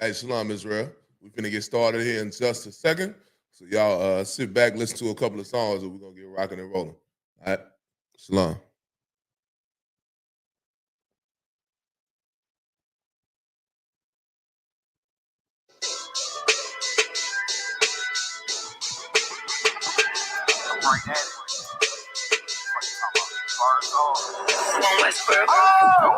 Hey, Shalom, Israel. We're finna get started here in just a second. So y'all sit back, listen to a couple of songs, and we're gonna get rocking and rolling. All right? Shalom.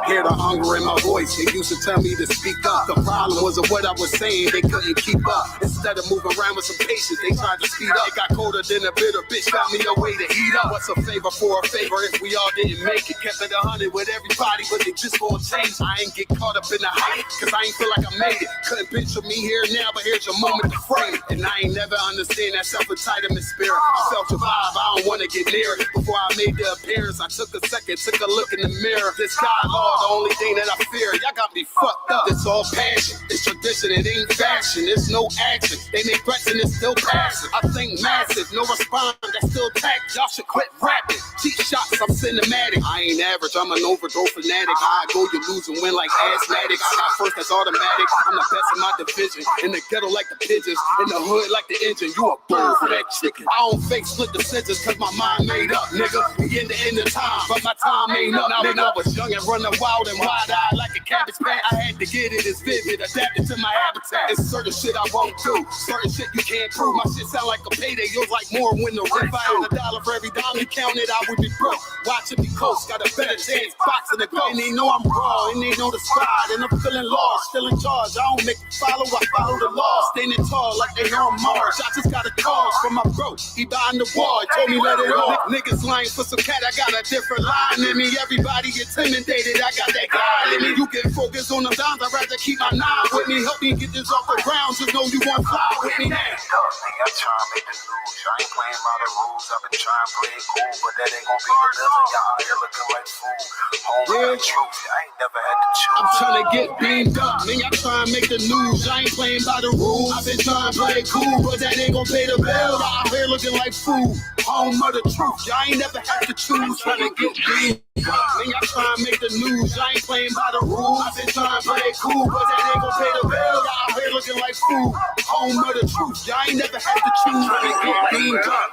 Hear the hunger in my voice. They used to tell me to speak up. The problem wasn't what I was saying, they couldn't keep up. Instead of moving around with some patience, they tried to speed up. It got colder than a bitter bitch, found me a way to heat up. What's a favor for a favor if we all didn't make it? Kept it 100 with everybody, but they just for a change. I ain't get caught up in the hype, cause I ain't feel like I made it. Couldn't picture me here now, but here's your moment to frame it. And I ain't never understand that self-entitlement spirit. I self-survive, I don't wanna get near it. Before I made the appearance, I took a second, took a look in the mirror. This God, Lord, the only thing that I fear. Y'all got me fucked up. It's all passion, it's tradition, it ain't fashion. It's no action. They make threats and it's still passive. I think massive, no response, that's still tact. Y'all should quit rapping. Cheap shots, I'm cinematic. I ain't average, I'm an overthrow fanatic. I go, you lose and win like asthmatic. I got first, that's automatic. I'm the best in my division. In the ghetto like the pigeons, in the hood like the engine. You a bird for that chicken. I don't fake split decisions cause my mind made up, nigga. We in the end of time, but my time ain't up. Now when I was young and running wild and wide-eyed like a cabbage patch, I had to get it as vivid, adapted to my habitat. It's certain shit I won't do, certain shit you can't prove. My shit sound like a payday, yours like more when the rent. If I had $1 for every dime you counted, I would be broke. Watching me coast, got a better chance, boxing the go. And they know I'm raw, and they know the squad, and I'm feeling lost, still in charge. I don't make it follow, I follow the law. Standing tall like they on Mars. I just got a call from my bro, he behind the wall, he told me let it off. Niggas lying for some cat, I got a different line in me. Everybody intimidated, I got that guy in me. You can focus on the dimes, I'd rather keep my nine with me. Help me get this off the ground, just know you won't fly with me now. I'm trying to make the news. I ain't playing by the rules. I've been trying to play it cool, but that ain't gonna be the level. Y'all out here looking like fools. Home the truth. I ain't never had to choose. I'm trying to get beamed up, man. Y'all trying to make the news. I ain't playing by the rules. I've been trying to play it cool, but that ain't gonna pay the bill. Y'all out here looking like fools. Home of the truth. Y'all ain't never had to choose. Trying to get beamed up, man. Y'all trying to make the news. I ain't playing by the rules. I've been trying to play it cool, but that ain't gonna pay the bill. Y'all out here looking like fools. Home of the truth. Y'all ain't never had to choose. Trying to get beamed up.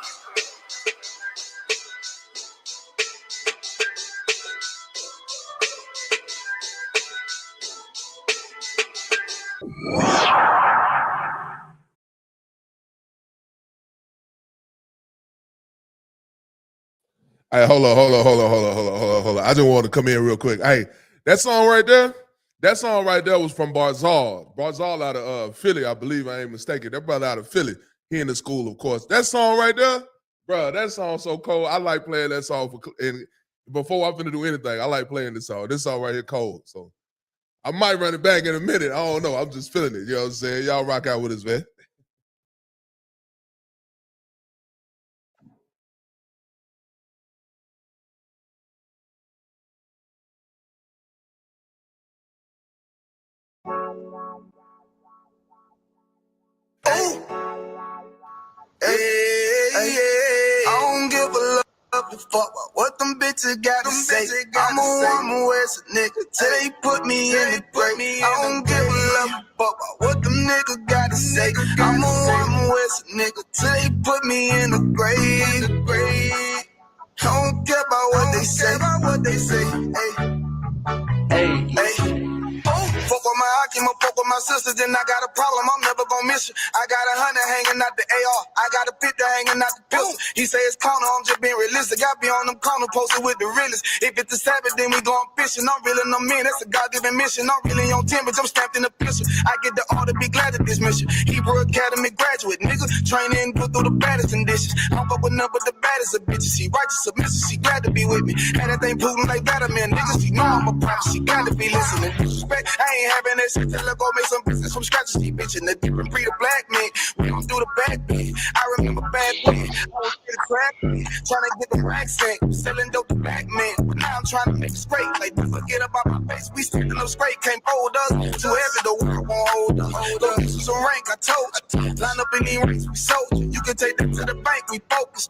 Hey, hold on. I just want to come in real quick. Hey, that song right there was from Barzal. Barzal out of Philly, I believe I ain't mistaken. That brother out of Philly. He in the school, of course. That song right there, bro, that song's so cold. I like playing that song and before I'm finna do anything, I like playing this song. This song right here cold. So I might run it back in a minute. I don't know. I'm just feeling it. You know what I'm saying? Y'all rock out with us, man. I don't give a fuck what them bitches got to say. I'm a West nigga till they put me in the grave. I don't give a fuck what them niggas got to say. I'm a West nigga till they put me in the grave. I don't care about what they say. Hey. Fuck with my Akima, fuck with my sisters, then I got a problem, I'm never gonna miss you. I got 100 hanging out the AR, I got a 50 hanging out the pistol. He say it's counter, I'm just being realistic. I be on them corner posted with the realest. If it's the Sabbath, then we going fishing. I'm really no man, that's a God-given mission. I'm really on 10, but I'm strapped in the pistol. I get the order, be glad of this mission. Hebrew Academy graduate, niggas training, go through the baddest conditions. I'm fuck with none but the baddest of bitches. She righteous, submissive, she glad to be with me. Had that thing Putin like Vladimir, niggas, she know I'm a prophet, she got to be listening. Disrespect, I ain't having that shit till I go make some business from scratch. She bitchin' the different breed of black men. We don't do the back bend. I remember back when I was in the trap, trying to get the accent, selling dope to black men. But now I'm trying to make it straight. Like, don't forget about my face. We standing up straight, can't fold us. Too heavy, the world won't hold us. Go get some rank, I told you. Line up in these ranks, we sold you. You can take that to the bank, we focus.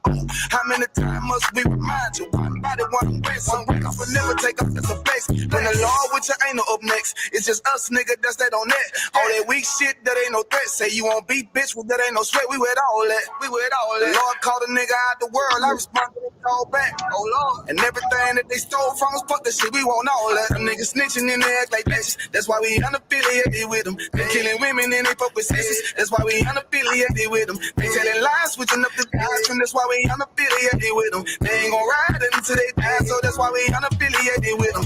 How many times must we remind you? One body, one way, some records will never take up as a face. When the law with you ain't no up next, it's just us, nigga, that's that on that. All that weak shit, that ain't no threat. Say you won't beat, bitch, well, that ain't no sweat. We with all that. We with all that. The Lord called a nigga out the world, I responded to call back. Oh Lord. And everything that they stole from us, fuck that shit, we want all that. Them niggas snitching and they act like bitches. That's why we unaffiliated with them. They killing women and they fuck with sisters. That's why we unaffiliated with them. They telling lies, switching up the doctrine. That's why we unaffiliated with them. They ain't gon' ride until they die, so that's why we unaffiliated with them.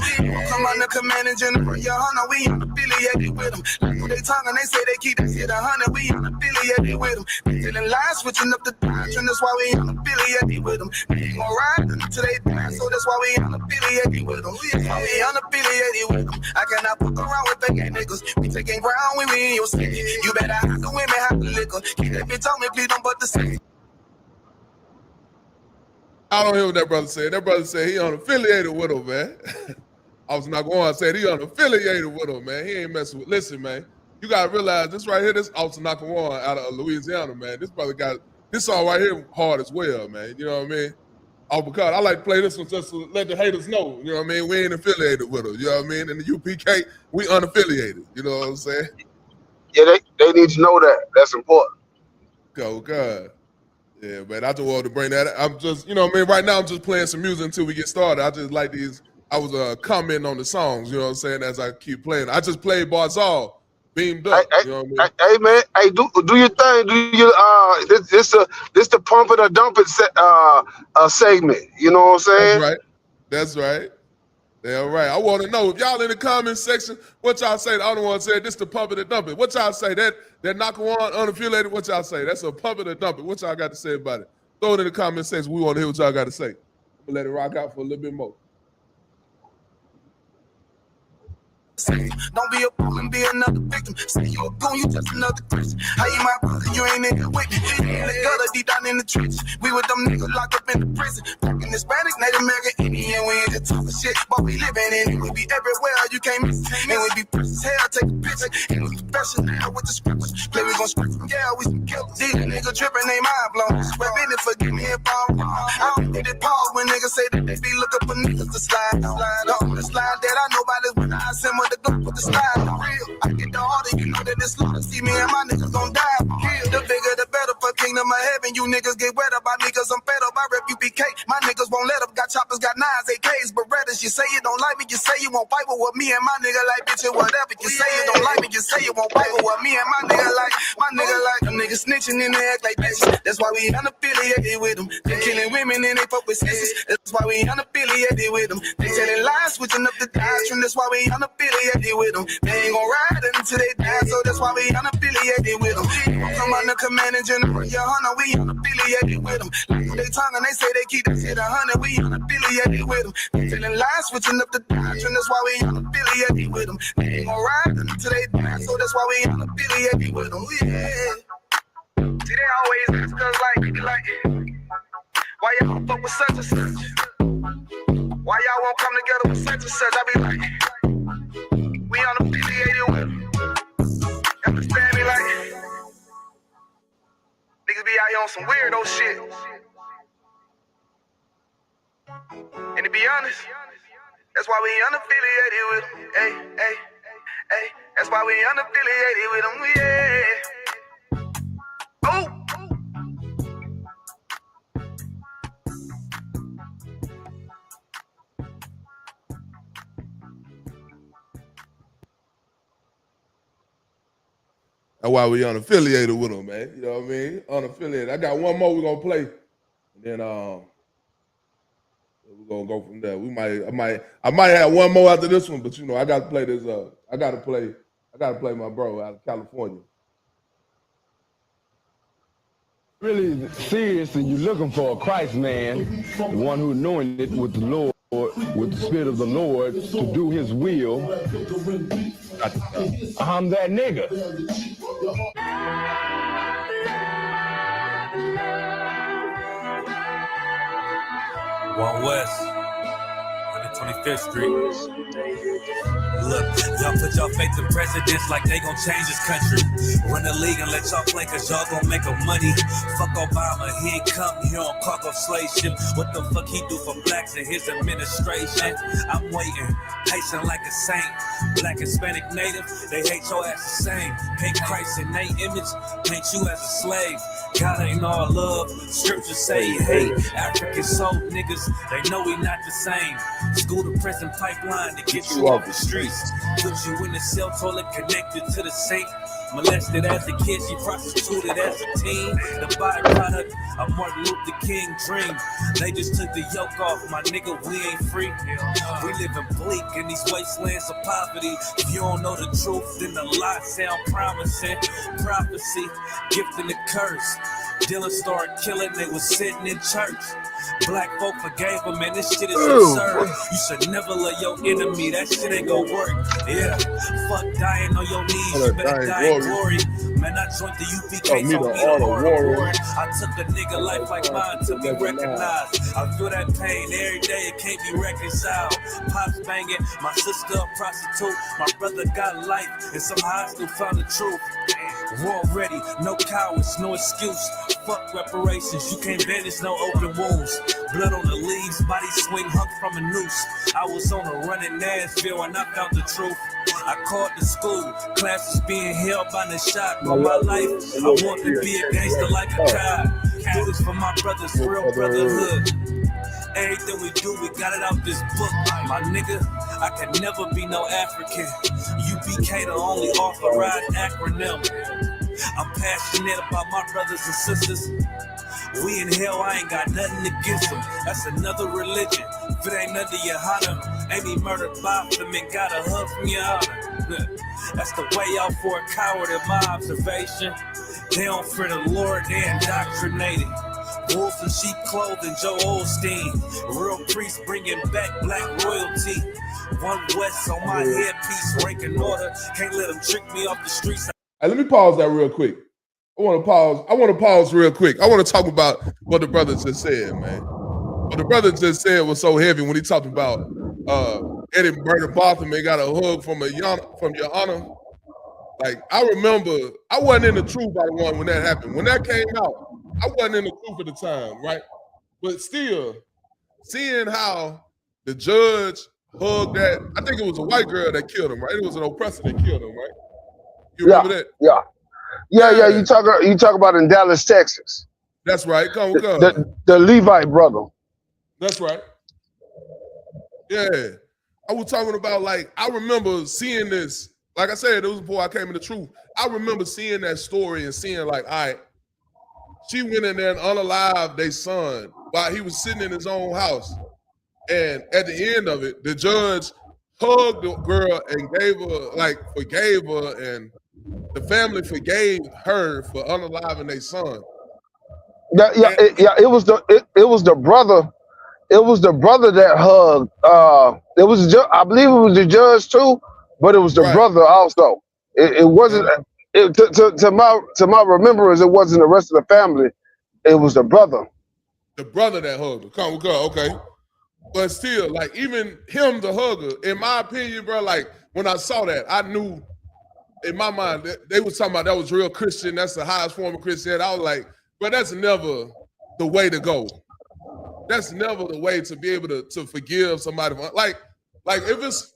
Come on the command and general, YAHANNA, we unaffiliated with them. Like who they tongue and they say they keep that shit 100, we unaffiliated with them. They telling lies, switching up the doctrine. That's why we unaffiliated with them. They ain't gon' ride until they die, so that's why we unaffiliated with them. That's why we unaffiliated with them. I cannot fuck around with fake niggas. We taking ground when we in your city. You better have the women, have the liquor. Keep that bitch on me, please don't butt the city. I don't hear what that brother said. That brother said he unaffiliated with him, man. I was not going to say he unaffiliated with him, man. He ain't messing with. Listen, man, you gotta realize this right here. This Officer Nakawan out of Louisiana, man. This brother got this song right here hard as well, man. You know what I mean? Oh, because I like to play this one just to let the haters know. You know what I mean? We ain't affiliated with them. You know what I mean? In the UPK, we unaffiliated. You know what I'm saying? Yeah, they need to know that. That's important. Go, God. Yeah, man, I just wanted to bring that. I'm just, you know what I mean? Right now, I'm just playing some music until we get started. I just like these. I was commenting on the songs, you know what I'm saying, as I keep playing. I just played Barzal, Beamed Up. You know what I mean? Hey, man, hey, do your thing. Do you this the pump it or dump it segment. You know what I'm saying? That's right. That's right. All right. I want to know if y'all in the comment section, what y'all say. The other one said this the pump it or dump it. What y'all say? That Nakawan unaffiliated. What y'all say? That's a pump it or dump it. What y'all got to say about it? Throw it in the comment section. We want to hear what y'all got to say. I'm gonna let it rock out for a little bit more. Don't be a fool and be another victim. Say you a goon, you just another Christian. How you my brother, you ain't in the with me. They got us deep down in the trenches. We with them niggas locked up in the prison. Fucking Hispanic, Native American, Indian. We ain't just talking shit, but we living in it. We be everywhere, you can't miss it. And we be fresh as hell, take a picture. And we special now with the scriptures. Play, we gon' script them, yeah, we some killers. These niggas tripping, they mind blown. Swear business, forgive me if I'm wrong. I don't get it pause when niggas say that they be looking for niggas to slide on. The slide that I know about is when I send with the gun with the slide on real. I get the order, you know that this slaughter. See me and my niggas gon' die for kill. The bigger the better for kingdom of heaven. You niggas get wet up by me cause I'm fed up. I rep UPK. My niggas won't let up. Got choppers, got nines, AKs, Berettas. You say you don't like me, you say you won't fight with me and my nigga like bitch or whatever. You say you don't like me, you say you won't fight with me and my nigga like them niggas snitching and they act like bitches. That's why we unaffiliated with them. They killing women and they fuck with sisters. That's why we unaffiliated with them. They telling lies, switching up the doctrine. That's why we unaffiliated with them. They ain't gon' ride until they die, so that's why we unaffiliated with them. Come on the command and general, YAHANNA, we unaffiliated with them. Like they tongue and they say they keep that shit 100, we unaffiliated with them. They telling lies, switching up the doctrine. That's why we unaffiliated with them. They ain't gon' ride until they die, so that's why we unaffiliated with them. Yeah. See, they always ask us like, why y'all fuck with such and such? Why y'all won't come together with such and such? I be like, we unaffiliated with them. You understand me? Like, niggas be out here on some weirdo shit. And to be honest, that's why we unaffiliated with them. Hey. That's why we unaffiliated with them. Yeah. Oh. That's why we unaffiliated with them, man. You know what I mean? Unaffiliated. I got one more we're gonna play, and then we're gonna go from there. I might have one more after this one, but you know I gotta play this. I gotta play my bro out of California. Really serious, and you're looking for a Christ man, the one who's knowing it with the Lord, with the Spirit of the Lord to do His will. I'm that nigga. One West, 25th Street. Look, y'all put y'all faith in presidents like they gon' change this country. Run the league and let y'all play cause y'all gon' make a money. Fuck Obama, he ain't come here on cargo slave ship. What the fuck he do for blacks in his administration? I'm waiting, patient like a saint. Black, Hispanic, Native, they hate your ass the same. Paint Christ in their image, paint you as a slave. God ain't all love, scriptures say he hate. African soul niggas, they know we not the same. School to prison pipeline to get you off the streets. Put you in the cell toilet connected to the saint. Molested as a kid, she prostituted as a teen. The byproduct of Martin Luther King dream. They just took the yoke off, my nigga, we ain't free. We living bleak in these wastelands of poverty. If you don't know the truth, then the lie sound promising. Prophecy, gift and the curse. Dylan started killing, they was sitting in church. Black folk forgave him, man, this shit is absurd. You should never love your enemy, that shit ain't gon' work. Yeah, fuck dying on your knees, you better die in glory. Man, I joined the U.P.K, told me the art of war. I took a nigga life like mine to be recognized. I feel that pain every day, it can't be reconciled. Pops banging, my sister a prostitute. My brother got life, and somehow I still found the truth. War ready, no cowards, no excuse. Fuck reparations, you can't bandage no open wounds. Blood on the leaves, body swing hung from a noose. I was on a run in Nashville and I found the truth. I called the school, classes being held by the shot. But my life, I want to be a gangster like a child. Do this for my brothers, real brotherhood. Everything we do, we got it out this book. My nigga, I can never be no African. U.P.K, the only authorized acronym. I'm passionate about my brothers and sisters. We in hell, I ain't got nothing against them. That's another religion. If it ain't under YAHANNA, ain't he murdered by them and got a hug from YAHANNA. That's the way out for a coward in my observation. They don't fear the Lord, they indoctrinated. Wolves in sheep clothing, Joe Osteen. Real priest bringing back black royalty. One West on my headpiece, ranking order. Can't let them trick me off the streets. Hey, let me pause that real quick. I want to pause real quick. I want to talk about what the brother just said, man. What the brother just said was so heavy when he talked about Eddie Murder Botham and got a hug from YAHANNA. Like, I remember, I wasn't in the truth by the one when that happened. When that came out, I wasn't in the truth at the time, right? But still, seeing how the judge hugged that, I think it was a white girl that killed him, right? It was an oppressor that killed him, right? You remember that? Yeah. You talk about in Dallas, Texas. That's right. Come. The Levite brother. That's right. Yeah. I was talking about, like, I remember seeing this. Like I said, it was before I came in the truth. I remember seeing that story and seeing, like, all right, she went in there and unalived their son while he was sitting in his own house. And at the end of it, the judge hugged the girl and forgave her, and the family forgave her for unaliving their son. It was the brother. It was the brother that hugged. I believe it was the judge too, but it was the brother also. It wasn't. To my remembrance, it wasn't the rest of the family. It was the brother. The brother that hugged her. Come, okay. But still, like, even him, the hugger, in my opinion, bro, like, when I saw that, I knew in my mind they was talking about that was real Christian. That's the highest form of Christianity. I was like, but that's never the way to go. That's never the way to be able to forgive somebody. Like if it's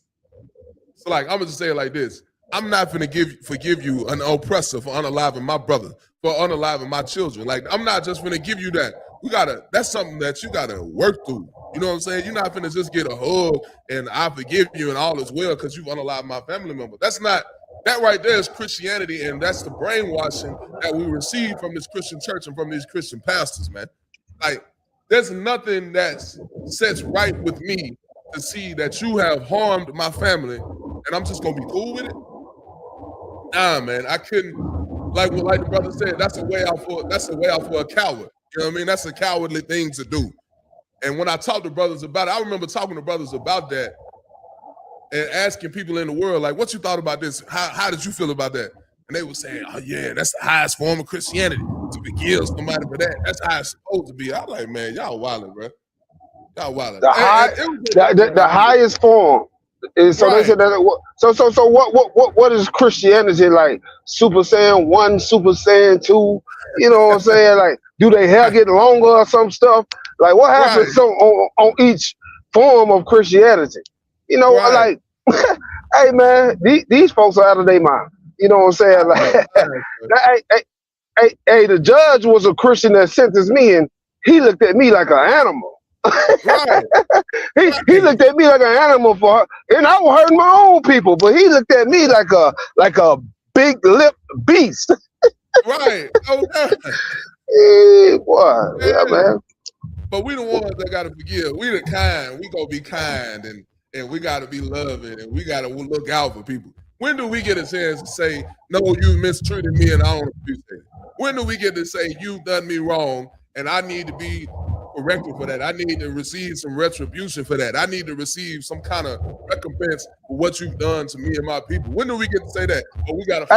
so, like, I'm gonna just say it like this. I'm not gonna forgive you an oppressor for unaliving my brother, for unaliving my children. Like, I'm not just gonna give you that. That's something that you gotta work through. You know what I'm saying? You're not gonna just get a hug and I forgive you and all is well because you've unalived my family member. That right there is Christianity, and that's the brainwashing that we receive from this Christian church and from these Christian pastors, man. Like, there's nothing that sets right with me to see that you have harmed my family and I'm just gonna be cool with it. Nah, man, I couldn't. Like the brother said, that's a way out for a coward. You know what I mean? That's a cowardly thing to do. And when I talk to brothers about it, I remember talking to brothers about that and asking people in the world, like, what you thought about this? How did you feel about that? And they were saying, oh yeah, that's the highest form of Christianity, to forgive somebody for that. That's how it's supposed to be. I'm like, man, y'all wilding, bro. Not wild. The highest form. And so they said that. So what is Christianity like? Super Saiyan 1, Super Saiyan 2. You know what I'm saying? Like, do they hair get longer or some stuff? Like, what happens on each form of Christianity? You know, like, hey man, these folks are out of their mind. You know what I'm saying? Like, hey, the judge was a Christian that sentenced me, and he looked at me like an animal. He looked at me like an animal for her, and I was hurting my own people, but he looked at me like a big lip beast. Right. Oh, yeah, boy. Yeah, man. But we the ones that gotta forgive. We the kind. We gonna be kind, and we gotta be loving, and we gotta look out for people. When do we get a chance to say, no, you mistreated me and I don't appreciate it? When do we get to say, you've done me wrong and I need to be corrected for that? I need to receive some retribution for that. I need to receive some kind of recompense for what you've done to me and my people. When do we get to say that? Well, we got to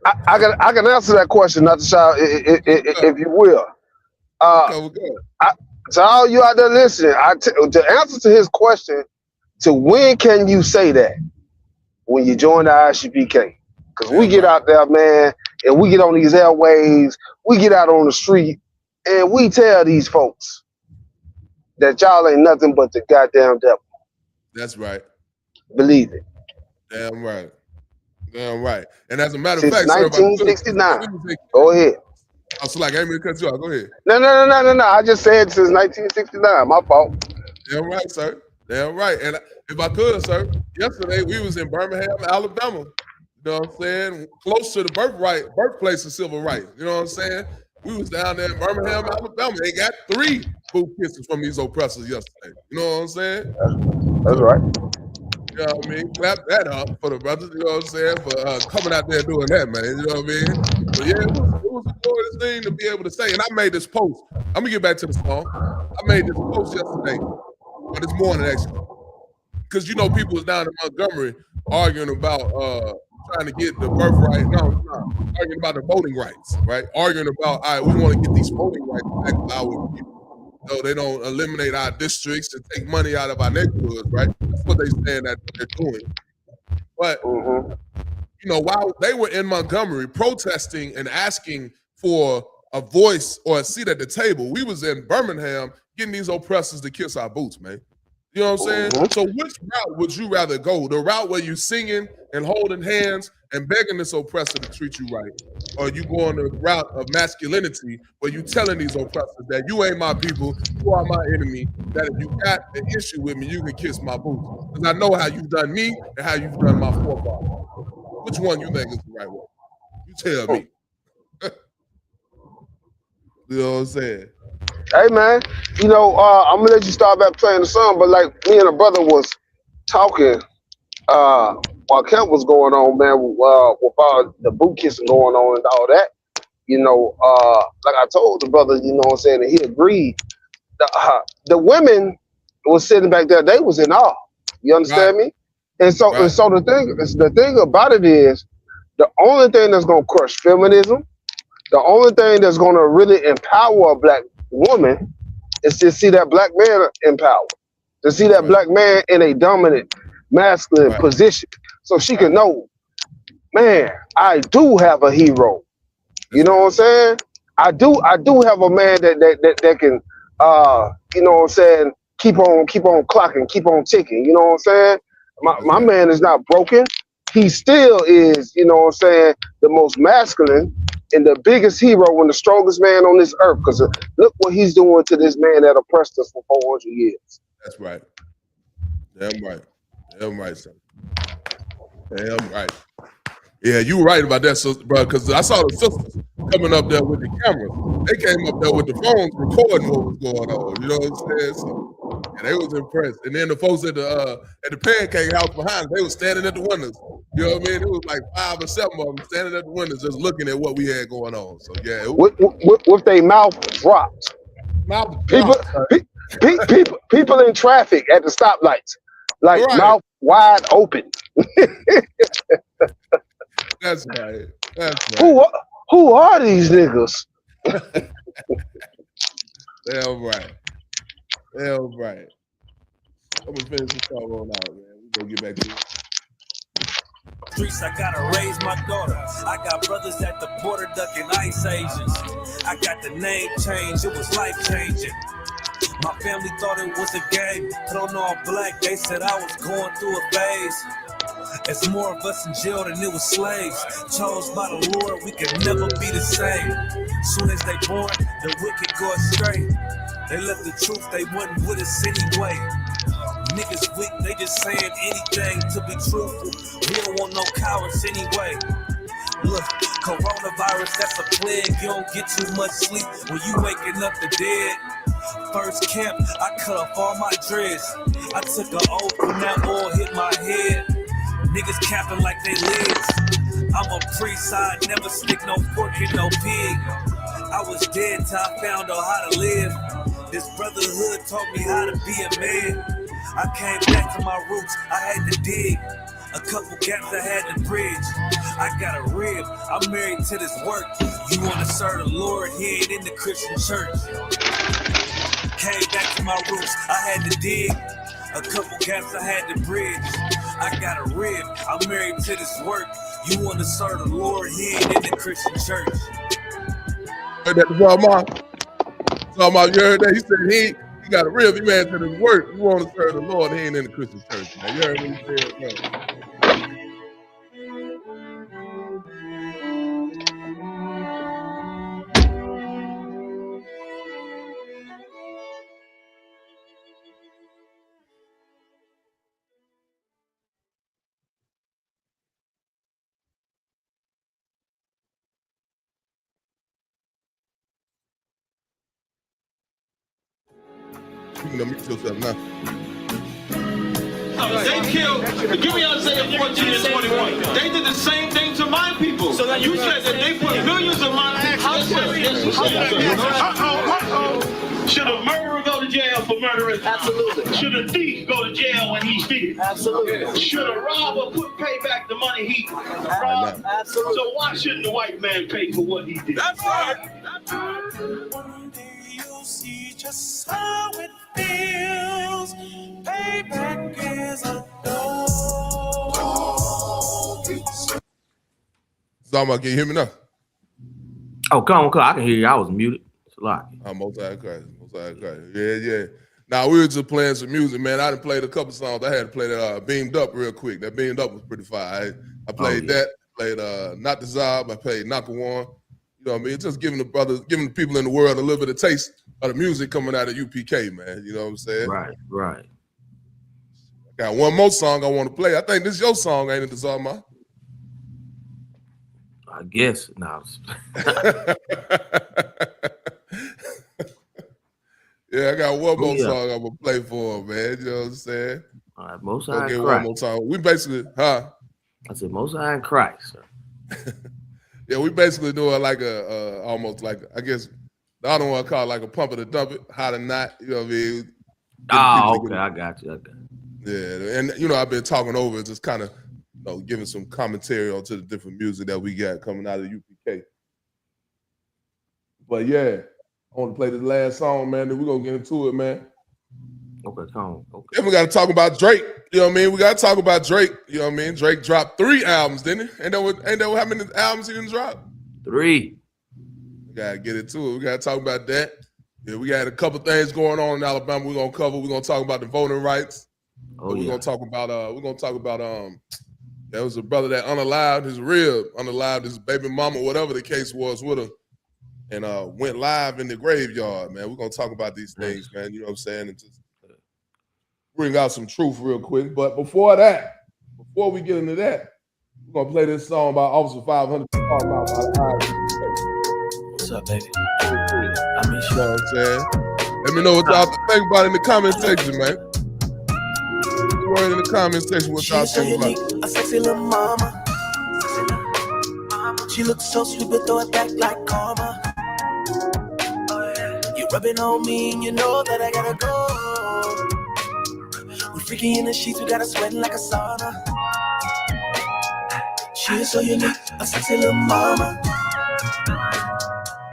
I can answer that question, Dr. Shaw, if you will. To all you out there listening, the answer to his question, to when can you say that? When you join the I.S.U.P.K. Because we get out there, man, and we get on these airwaves, we get out on the street, and we tell these folks that y'all ain't nothing but the goddamn devil. That's right. Believe it. Damn right. Damn right. And as a matter Since of fact, 1969. Go ahead. I was like, I ain't mean to cut you off. Go ahead. No. I just said since 1969. My fault. Damn right, sir. Damn right. And if I could, sir, yesterday we was in Birmingham, Alabama. You know what I'm saying? Close to the birthplace of civil rights. You know what I'm saying? We was down there in Birmingham, Alabama. They got 3 boot kisses from these oppressors yesterday. You know what I'm saying? That's right. You know what I mean? Clap that up for the brothers, you know what I'm saying, for coming out there doing that, man. You know what I mean? But yeah, it was a glorious thing to be able to say. And I made this post. I'm going to get back to the song. I made this post yesterday, or this morning, actually. Because, you know, people was down in Montgomery arguing about trying to get the birthright. No, arguing about the voting rights, right? Arguing about, all right, we want to get these voting rights back to our people. So they don't eliminate our districts and take money out of our neighborhoods, right? That's what they're saying that they're doing. But, you know, while they were in Montgomery protesting and asking for a voice or a seat at the table, we was in Birmingham getting these oppressors to kiss our boots, man. You know what I'm saying? So which route would you rather go? The route where you singing and holding hands and begging this oppressor to treat you right? Or you going the route of masculinity where you telling these oppressors that you ain't my people, you are my enemy, that if you got an issue with me, you can kiss my boots. Because I know how you've done me and how you've done my forefathers. Which one you think is the right one? You tell me. You know what I'm saying? Hey man, you know, I'm gonna let you start back playing the song, but like me and a brother was talking while camp was going on, man, with all the boot kissing going on and all that. You know, like I told the brother, you know what I'm saying, and he agreed. The women was sitting back there, they was in awe. You understand me? And so the thing about it is, the only thing that's gonna crush feminism, the only thing that's gonna really empower a black woman is to see that black man empowered, to see that black man in a dominant masculine position, so she can know, man, I do have a hero. You know what I'm saying? I do have a man that can you know what I'm saying, keep on clocking, keep on ticking. You know what I'm saying? My man is not broken. He still is, you know what I'm saying, the most masculine and the biggest hero and the strongest man on this earth. Because look what he's doing to this man that oppressed us for 400 years. That's right. Damn right. Damn right, son. Damn right. Yeah, you were right about that, sister, bro, because I saw the sisters coming up there with the cameras. They came up there with the phones recording what was going on. You know what I'm saying? So, and they was impressed. And then the folks at the pancake house behind us, they was standing at the windows. You know what I mean? It was like 5 or 7 of them standing at the windows just looking at what we had going on. So, yeah. With their mouth dropped. People in traffic at the stoplights, like mouth wide open. That's right. That's right. Who are these niggas? Damn right. Hell right. I'm gonna finish this song on out, man. We're gonna get back to it. Streets, I gotta raise my daughter. I got brothers at the border ducking ICE agents. I got the name change, it was life changing. My family thought it was a game. Put on all black, they said I was going through a phase. There's more of us in jail than it was slaves. Chose by the Lord, we could never be the same. Soon as they born, the wicked go astray. They left the truth, they wasn't with us anyway. Niggas weak, they just saying anything to be truthful. We don't want no cowards anyway. Look, coronavirus, that's a plague. You don't get too much sleep when you waking up the dead. First camp, I cut off all my dreads. I took an oath when that oil hit my head. Niggas capping like they lids. I'm a priest, I never stick no fork in no pig. I was dead till I found out how to live. This brotherhood taught me how to be a man. I came back to my roots, I had to dig. A couple gaps I had to bridge. I got a rib, I'm married to this work. You wanna serve the Lord, he ain't in the Christian church. Came back to my roots, I had to dig. A couple gaps I had to bridge. I got a rib, I'm married to this work. You wanna serve the Lord, he ain't in the Christian church. Heard that before, Mom? You heard that? He said he got a rib, he married to this work. You want to serve the Lord, he ain't in the Christian church. Man. You heard what he said, man. You can mute yourself now. They killed, give me Isaiah 14 and 21. They did the same thing to my people. So that you said that they put millions of my houses. Should a murderer go to jail for murdering? Absolutely. Should a thief go to jail when he steals? Absolutely. Should a robber pay back the money he robbed? Absolutely. So why shouldn't the white man pay for what he did? That's right. One day you'll see just how it feels. Payback is a Zama, can you hear me now? Oh, come on, I can hear you. I was muted. It's a lot. Multi-Christ. Yeah. Now, we were just playing some music, man. I done played a couple songs. I had to play that Beamed Up real quick. That Beamed Up was pretty fire. I played that. Played Not the Zob. I played Knock One. You know what I mean? Just giving the people in the world a little bit of taste of the music coming out of UPK, man. You know what I'm saying? Right. I got one more song I want to play. I think this is your song, ain't it, the Zama? I guess. No. Yeah, I got one more song I'm gonna play for him, man. You know what I'm saying? All right, Most High in Christ. One more time. We basically, I said Most High in Christ, sir. Yeah, we basically doing like a almost like, I guess the other one called like a pump it or dump it, hot or not. You know what I mean? Okay, I got you. Yeah, and you know I've been talking over it, just kind of giving some commentary onto the different music that we got coming out of UPK. But yeah, I want to play this last song, man. Then we're gonna get into it, man. Okay, come on. Okay. Then we got to talk about Drake. You know what I mean? We got to talk about Drake. You know what I mean? Drake dropped 3 albums, didn't he? Ain't that how many albums he didn't drop? 3. We got to get into it. We got to talk about that. Yeah, we got a couple things going on in Alabama. We're gonna cover. We're gonna talk about the voting rights. We're gonna talk about. There was a brother that unalived his rib, unalived his baby mama, whatever the case was with her, and went live in the graveyard. Man, we're gonna talk about these things, man. You know what I'm saying? And just bring out some truth real quick. But before we get into that, we're gonna play this song by Officer 500. What's up, baby? I miss you. You know what I'm saying? Let me know what y'all think about it in the comment section, man. Word in the comment section what y'all think about it. A sexy little mama. She looks so sweet, but throw it back like karma. You're rubbing on me, and you know that I gotta go. We're freaky in the sheets, we gotta sweating like a sauna. She is so unique, a sexy little mama.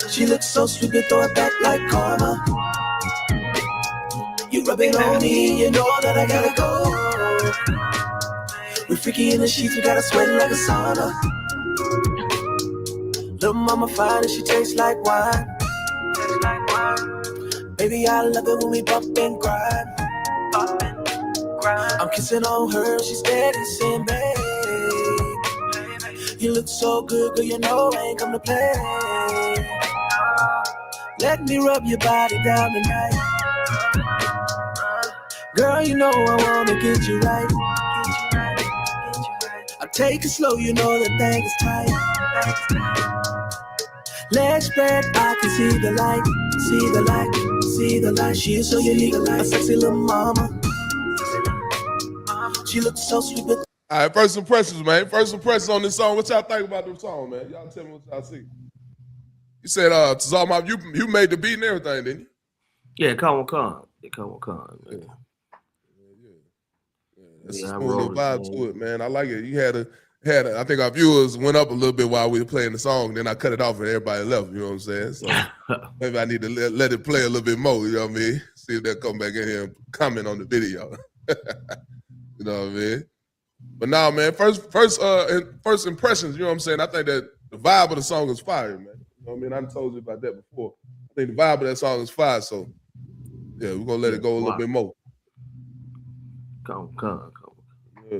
She looks so sweet, but throw it back like karma. You You rubbing on me, you know that I gotta go. We're freaky in the sheets, we gotta sweat like a sauna. Little mama fine and she tastes like wine. Baby, I love it when we bump and grind. I'm kissing on her, she's steady saying, babe, you look so good, girl, you know I ain't come to play. Let me rub your body down tonight. Girl, you know I wanna get you right. I'll take it slow, you know the thing is tight. Legs spread, I can see the light. See the light, see the light. She is so unique, a sexy little mama. She looks so sweet with. All right, first impressions, man. First impressions on this song. What y'all think about the song, man? Y'all tell me what y'all see. You said, Tazama, you made the beat and everything, didn't you? Yeah, come on, man. Yeah. That's a smooth little vibe to it, man. I like it. You had a. I think our viewers went up a little bit while we were playing the song. Then I cut it off and everybody left. You know what I'm saying? So maybe I need to let it play a little bit more. You know what I mean? See if they'll come back in here and comment on the video. You know what I mean? But now, man, first impressions. You know what I'm saying? I think that the vibe of the song is fire, man. You know what I mean? I told you about that before. I think the vibe of that song is fire. So yeah, we're gonna let it go a little bit more. Come. Yeah.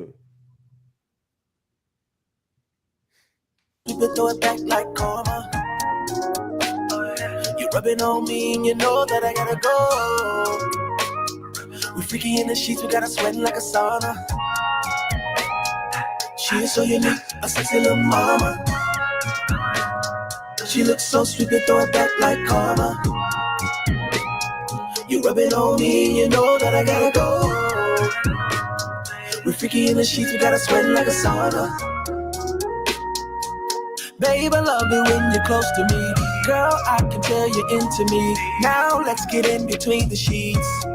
You could throw it back like karma. You rubbing on me and you know that I gotta go. We freaky in the sheets, we gotta sweat like a sauna. She is so unique, a sexy little mama. She looks so sweet, we throw it back like karma. You rubbing on me, you know that I gotta go. We freaky in the sheets, we gotta sweat like a sauna. Babe, I love it when you're close to me. Girl, I can tell you're into me. Now let's get in between the sheets.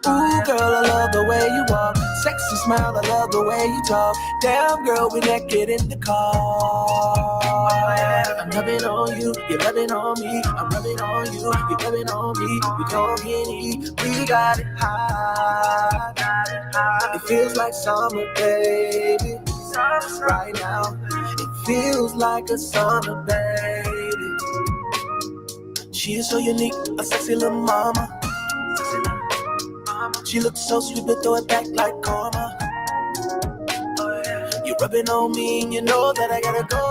Ooh, girl, I love the way you walk. Sexy smile, I love the way you talk. Damn, girl, we naked in the car. I'm loving on you, you're loving on me. I'm rubbing on you, you're rubbing on me. We don't get it, we got it high. It feels like summer, baby. Right now, it feels like a summer, baby. She is so unique, a sexy little mama. She looks so sweet, but throw it back like karma. You rubbing on me, and you know that I gotta go.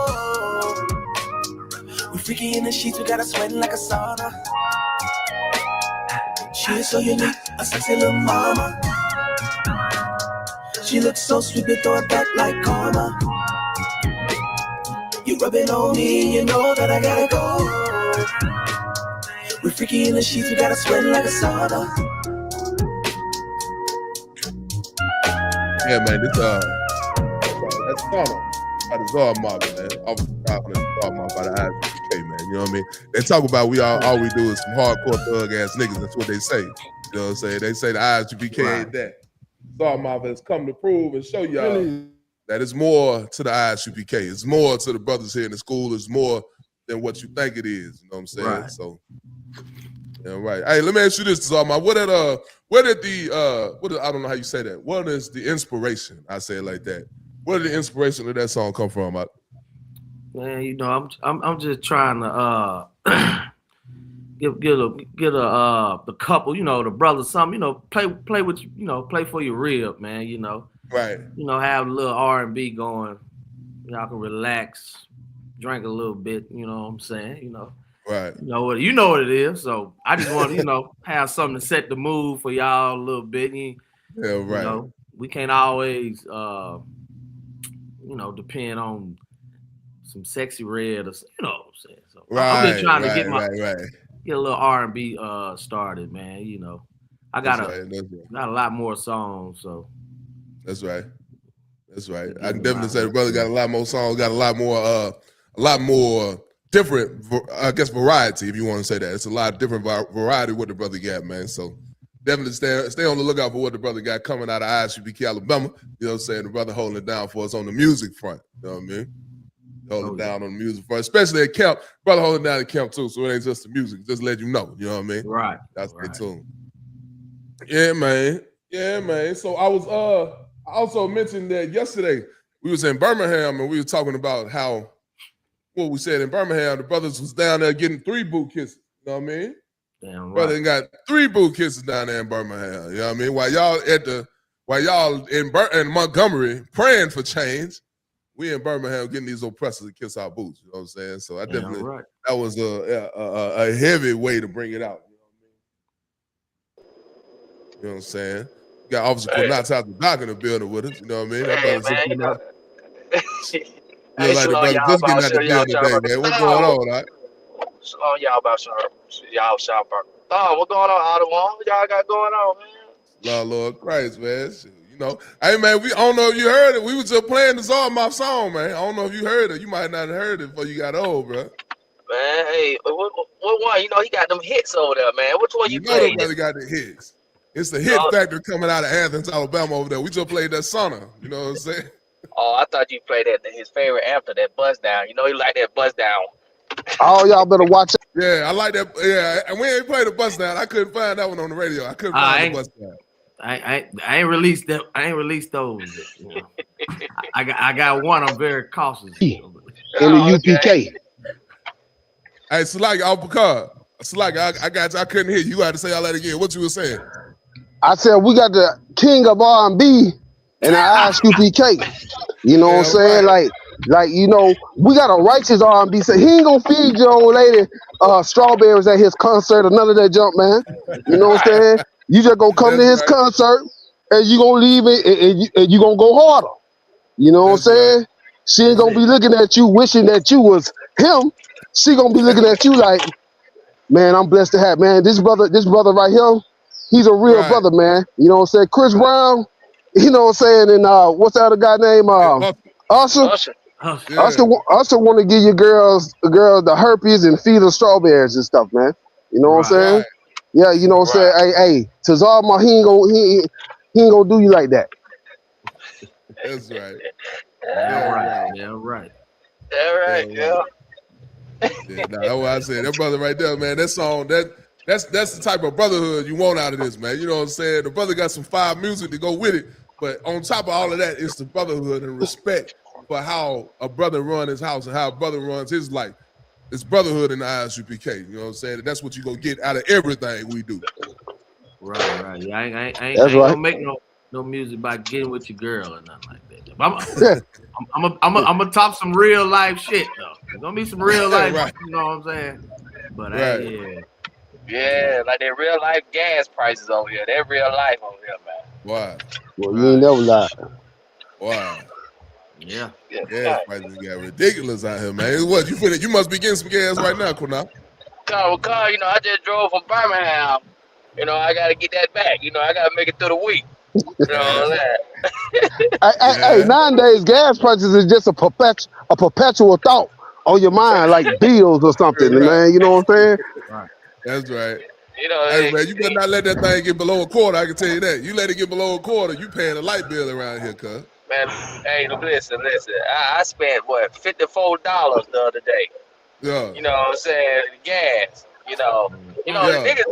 We freaky in the sheets, we gotta sweat like a sauna. She is so unique, a sexy little mama. She looks so sweet, but throw it back like karma. You rubbing on me, you know that I gotta go. We freaky in the sheets, we gotta sweat like a sauna. Yeah, man, this that's Sauna by the Czar Marvin, man. Off the top of the Czar Marvin by the I.S.U.P.K, man. You know what I mean? They talk about all we do is some hardcore thug ass niggas. That's what they say. You know what I'm saying? They say the I.S.U.P.K ain't that. Czar Marvin has come to prove and show y'all that it's more to the I.S.U.P.K. It's more to the brothers here in the school. It's more than what you think it is. You know what I'm saying? Right. So, yeah, right. Hey, let me ask you this, Czar Marvin. Where did the I don't know how you say that. What is the inspiration? I say it like that. Where did the inspiration of that song come from? Man, you know, I'm just trying to get the couple, you know, the brothers something, you know, play with you know, play for your rib, man, you know. Right. You know, have a little R&B going. Y'all can relax, drink a little bit, you know what I'm saying, you know. Right. You know what it is. So I just want to, you know, have something to set the mood for y'all a little bit. Yeah, right. You know, we can't always you know, depend on some sexy red or you know what I'm saying. So I'm just trying to get a little R&B started, man. You know. I got a lot more songs, so that's right. That's right. I can definitely say the brother got a lot more songs, got a lot more different, I guess, variety, if you want to say that. It's a lot of different variety what the brother got, man. So definitely stay on the lookout for what the brother got coming out of I.S.U.P.K, Alabama. You know what I'm saying? The brother holding it down for us on the music front. You know what I mean? Holding down on the music for, especially at camp. Brother holding down at camp too, so it ain't just the music. Just let you know. You know what I mean? Right. That's the tune. Yeah, man. Yeah, man. So I also mentioned that yesterday we was in Birmingham and we were talking about how what we said in Birmingham, the brothers was down there getting 3 boot kisses. You know what I mean? Damn right. Brother got 3 boot kisses down there in Birmingham. You know what I mean? While y'all in Montgomery praying for change, we in Birmingham getting these oppressors to kiss our boots. You know what I'm saying? So I definitely that was a heavy way to bring it out. You know what I'm saying? You got Officer Quinats out the dock in the building with us. You know what I mean? That brother's just getting out. Look like the brother just getting out the building today, man. What's going on, right? Shalom, y'all about y'all shop. Oh, what's going on, Ottawa? What y'all got going on, man? Lord Christ, man. You know, hey man, I don't know if you heard it. We was just playing the Zarmouth song, man. I don't know if you heard it. You might not have heard it before you got old, bro. Man, hey, what one? You know, he got them hits over there, man. Which one you know played? Brother got the hits. It's the hit factor coming out of Athens, Alabama over there. We just played that Sonna. You know what I'm saying? Oh, I thought you played his favorite anthem, that Buzz Down. You know, he like that Buzz Down. Oh, y'all better watch it. Yeah, I like that. Yeah, and we ain't played the Buzz Down. I couldn't find that one on the radio. I couldn't find the Buzz Down. I ain't released that. I ain't released those. You know. I got one. I'm very cautious. In the U.P.K. Hey, Slack, I got you. I couldn't hear you. You got to say all that again. What you were saying? I said we got the king of R&B and the I.S.U.P.K. You know what I'm saying? Right. Like you know, we got a righteous R&B. So he ain't gonna feed your old lady strawberries at his concert or none of that junk, man. You know what I'm saying? You just gonna come to his concert and you gonna leave it and you gonna go harder. You know what I'm saying? Right. She ain't gonna be looking at you wishing that you was him. She gonna be looking at you like, man, I'm blessed to have, man. This brother right here, he's a real brother, man. You know what I'm saying? Chris Brown, you know what I'm saying? And what's that other guy name? Usher. Usher want to give your girls the herpes and feed her strawberries and stuff, man. You know what I'm saying? Right. Yeah, you know what I'm saying? Hey, Tazarma, he ain't gonna do you like that. That's right. Yeah, right. Yeah, that's what I said. That brother right there, man. That song, that's the type of brotherhood you want out of this, man. You know what I'm saying? The brother got some fire music to go with it, but on top of all of that, it's the brotherhood and respect for how a brother runs his house and how a brother runs his life. It's brotherhood in the I.S.U.P.K. You know what I'm saying? And that's what you gonna get out of everything we do. Right. Yeah, I ain't gonna make no music about getting with your girl or nothing like that. I'm gonna talk some real life shit though. There's gonna be some real life, you know what I'm saying? But yeah, like that real life gas prices over here. That real life over here, man. Wow. Well, you ain't never lied. Wow. Yeah. Gas prices got ridiculous out here, man. What you must be getting some gas right now, Kunal. Car, you know, I just drove from Birmingham. You know, I gotta get that back. You know, I gotta make it through the week. You know what I'm saying? Hey, nowadays gas prices is just a perpetual thought on your mind, like bills or something, man. You know what I'm saying? Right. That's right. You know, hey man, you better not let that thing get below a quarter. I can tell you that. You let it get below a quarter, you paying a light bill around here, cuz. Man, hey, listen. I spent what $54 the other day. Yeah. You know what I'm saying? Gas. You know, niggas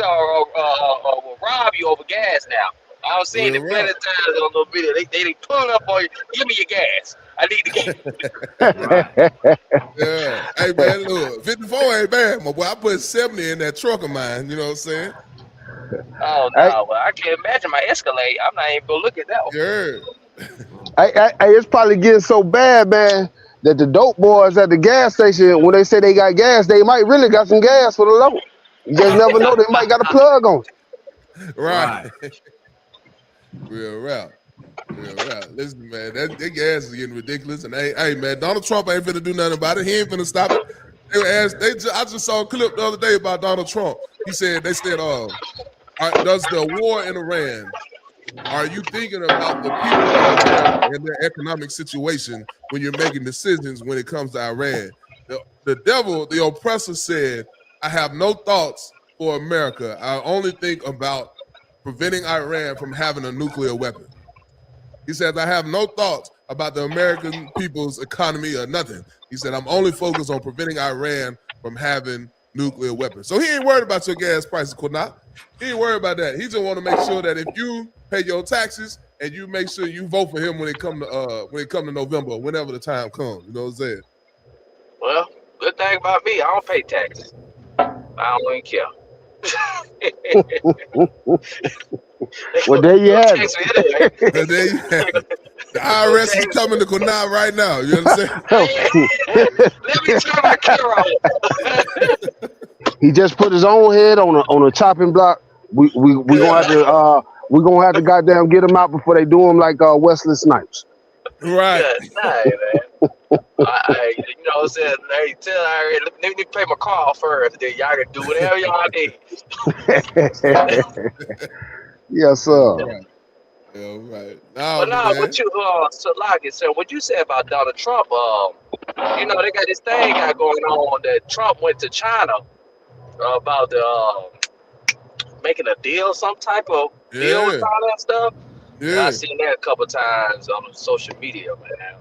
will rob you over gas now. I've seen it plenty of times on the video. They pull up on you. Give me your gas. I need to get. Yeah. Hey man, look, 54 ain't bad, my boy. I put 70 in that truck of mine. You know what I'm saying? Oh no, well, I can't imagine my Escalade. I'm not even gonna look at that one. Yeah. Hey, it's probably getting so bad, man, that the dope boys at the gas station, when they say they got gas, they might really got some gas for the low. You just never know. They might got a plug on. Right. Real rap. Listen, man, that gas is getting ridiculous. And hey, man, Donald Trump ain't finna do nothing about it. He ain't finna stop it. I just saw a clip the other day about Donald Trump. They said, does the war in Iran, are you thinking about the people of America and their economic situation when you're making decisions when it comes to Iran? The devil, the oppressor said, I have no thoughts for America. I only think about preventing Iran from having a nuclear weapon. He says, I have no thoughts about the American people's economy or nothing. He said, I'm only focused on preventing Iran from having nuclear weapons. So he ain't worried about your gas prices, Kunal. He ain't worried about that. He just want to make sure that if you pay your taxes and you make sure you vote for him when it come to November, whenever the time comes. You know what I'm saying? Well, good thing about me, I don't pay taxes. I don't even care. Well, there you have it. There you have it. The IRS is coming to Kunal right now. You understand? Let me turn my camera on. He just put his own head on a chopping block. We gonna have to goddamn get him out before they do him like Wesley Snipes. Right. Good night, man. You know what I'm saying? Hey, tell I let me pay my car off first. Then y'all can do whatever y'all need. Yes, sir. Right. Yeah, right. But now, what you Salaki said, what you said about Donald Trump? You know, they got this thing going on that Trump went to China about the making a deal, some type of deal with all that stuff. Yeah, I've seen that a couple times on social media, man.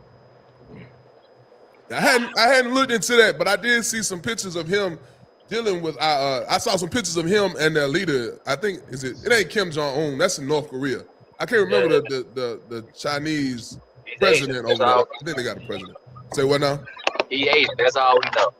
I hadn't looked into that, but I did see some pictures of him dealing with. I saw some pictures of him and their leader. I think it ain't Kim Jong-un. That's in North Korea. I can't remember the Chinese president over there. I think they got a president. Say what now? He Asian. That's all we know.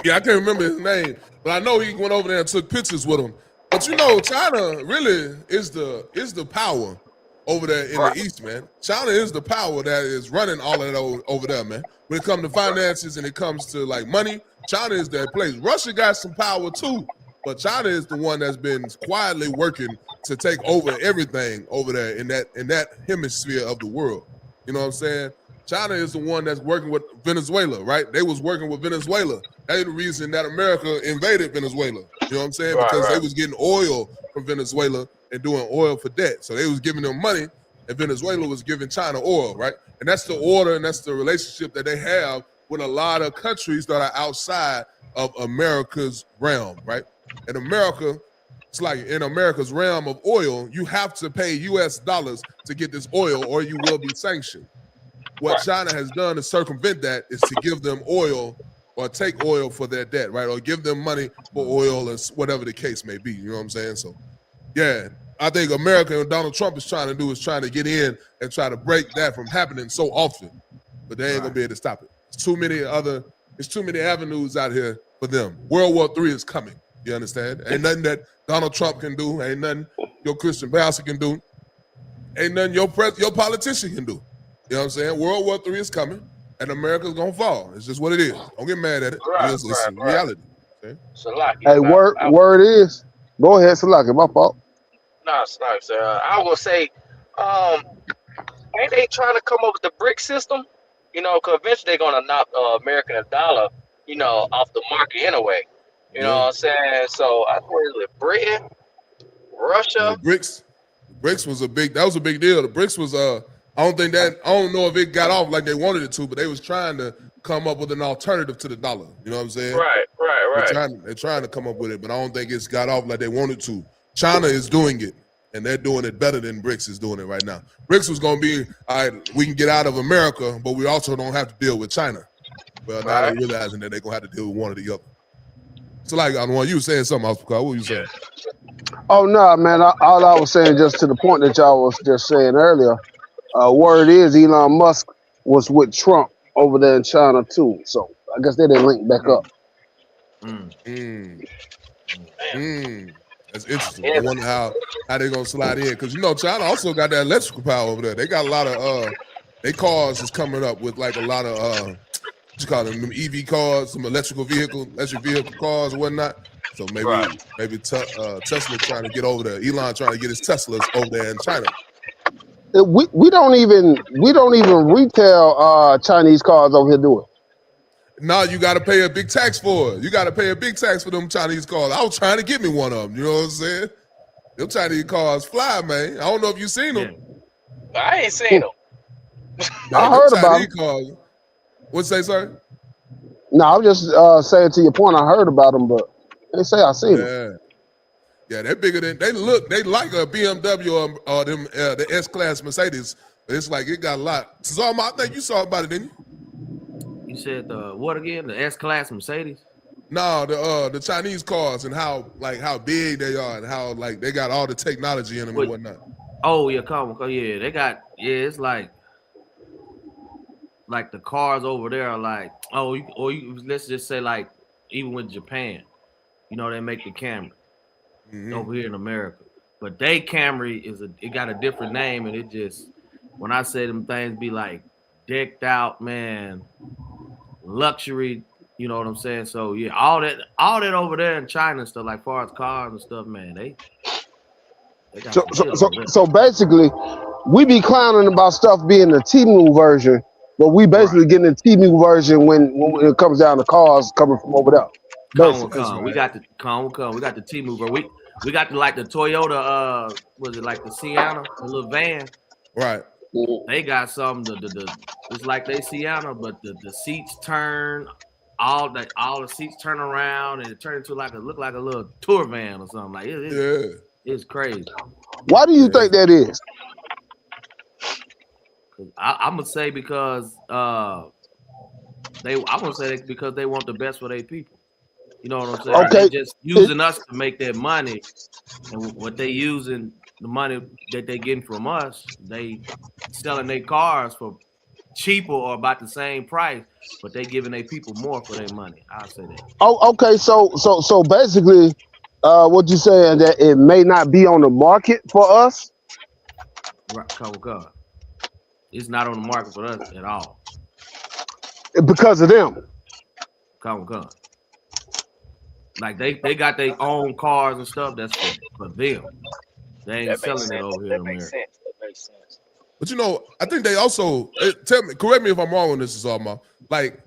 Yeah, I can't remember his name, but I know he went over there and took pictures with him. But you know, China really is the power over there in the East, man. China is the power that is running all of that over there, man. When it comes to finances and it comes to like money, China is that place. Russia got some power too, but China is the one that's been quietly working to take over everything over there in that hemisphere of the world. You know what I'm saying? China is the one that's working with Venezuela, right? They was working with Venezuela. That's the reason that America invaded Venezuela. You know what I'm saying? Because they was getting oil from Venezuela and doing oil for debt. So they was giving them money, and Venezuela was giving China oil, right? And that's the order and that's the relationship that they have with a lot of countries that are outside of America's realm, right? And America, it's like in America's realm of oil, you have to pay US dollars to get this oil or you will be sanctioned. What China has done to circumvent that is to give them oil or take oil for their debt, right? Or give them money for oil or whatever the case may be. You know what I'm saying? So, yeah, I think America and Donald Trump is trying to get in and try to break that from happening so often. But they ain't going to be able to stop it. There's too many avenues out here for them. World War III is coming. You understand? Ain't nothing that Donald Trump can do. Ain't nothing your Christian pastor can do. Ain't nothing your politician can do. You know what I'm saying? World War III is coming, and America's gonna fall. It's just what it is. Don't get mad at it. It's reality. Okay? Hey, word is. Go ahead, Salaki. My fault. No, it's not, sir. I was gonna say, ain't they trying to come up with the brick system? You know, because eventually they're gonna knock American dollar, you know, off the market anyway. You know what I'm saying? So I think it was Britain, Russia. The BRICS was a big deal. The BRICS was I don't know if it got off like they wanted it to, but they was trying to come up with an alternative to the dollar. You know what I'm saying? Right. They're trying to come up with it, but I don't think it's got off like they wanted to. China is doing it, and they're doing it better than BRICS is doing it right now. BRICS was going to be, all right, we can get out of America, but we also don't have to deal with China. Well, now they're realizing that they're going to have to deal with one or the other. So, like, I you were saying something else, what were you saying? Oh, no, man. All I was saying, just to the point that y'all was just saying earlier, word is Elon Musk was with Trump over there in China, too. So, I guess they didn't link back up. That's interesting. I wonder how they're going to slide in. Because, you know, China also got that electrical power over there. They got a lot of, their cars is coming up with, like, a lot of, what you call them EV cars, some electric vehicle cars and whatnot. So maybe Tesla trying to get over there. Elon trying to get his Teslas over there in China. We don't even retail Chinese cars over here, do it? No, you got to pay a big tax for it. You got to pay a big tax for them Chinese cars. I was trying to get me one of them. You know what I'm saying? Them Chinese cars fly, man. I don't know if you seen them. I ain't seen them. I heard about them. What'd you say, sir? No, I was just saying to your point, I heard about them, but they say I seen them. Yeah, they're bigger than they look. They like a BMW or them the S-Class Mercedes. But it's like it got a lot. So I think you saw about it, didn't you? You said the what again? The S-Class Mercedes? No, the Chinese cars and how big they are and how like they got all the technology in them and whatnot. Oh yeah, yeah, they got it's like the cars over there are like let's just say like even with Japan, you know, they make the Camry over here in America, but they Camry it got a different name, and it just when I say them things be like decked out, man, luxury. You know what I'm saying? So yeah, all that over there in China and stuff, like far as cars and stuff, man, they got so basically, we be clowning about stuff being the Temu version, but we basically getting the Temu version when it comes down to cars coming from over there. We got the Temu, bro. We got the Toyota, was it like the Sienna, the little van? Right. They got some it's like they Sienna, but the seats turn, all the seats turn around and it turns into look like a little tour van or something. Like it's crazy. Why do you think that is? I'm gonna say because because they want the best for their people. You know what I'm saying? Okay. They're just using us to make their money, and what they using the money that they getting from us, they selling their cars for cheaper or about the same price, but they giving their people more for their money. I'll say that. Oh, okay. So basically, what you saying that it may not be on the market for us? Right, God. It's not on the market for us at all. Because of them. God. Like they got their own cars and stuff that's for them. They ain't selling it over here in America. That makes sense. But you know, I think they also correct me if I'm wrong on this, Alma. Like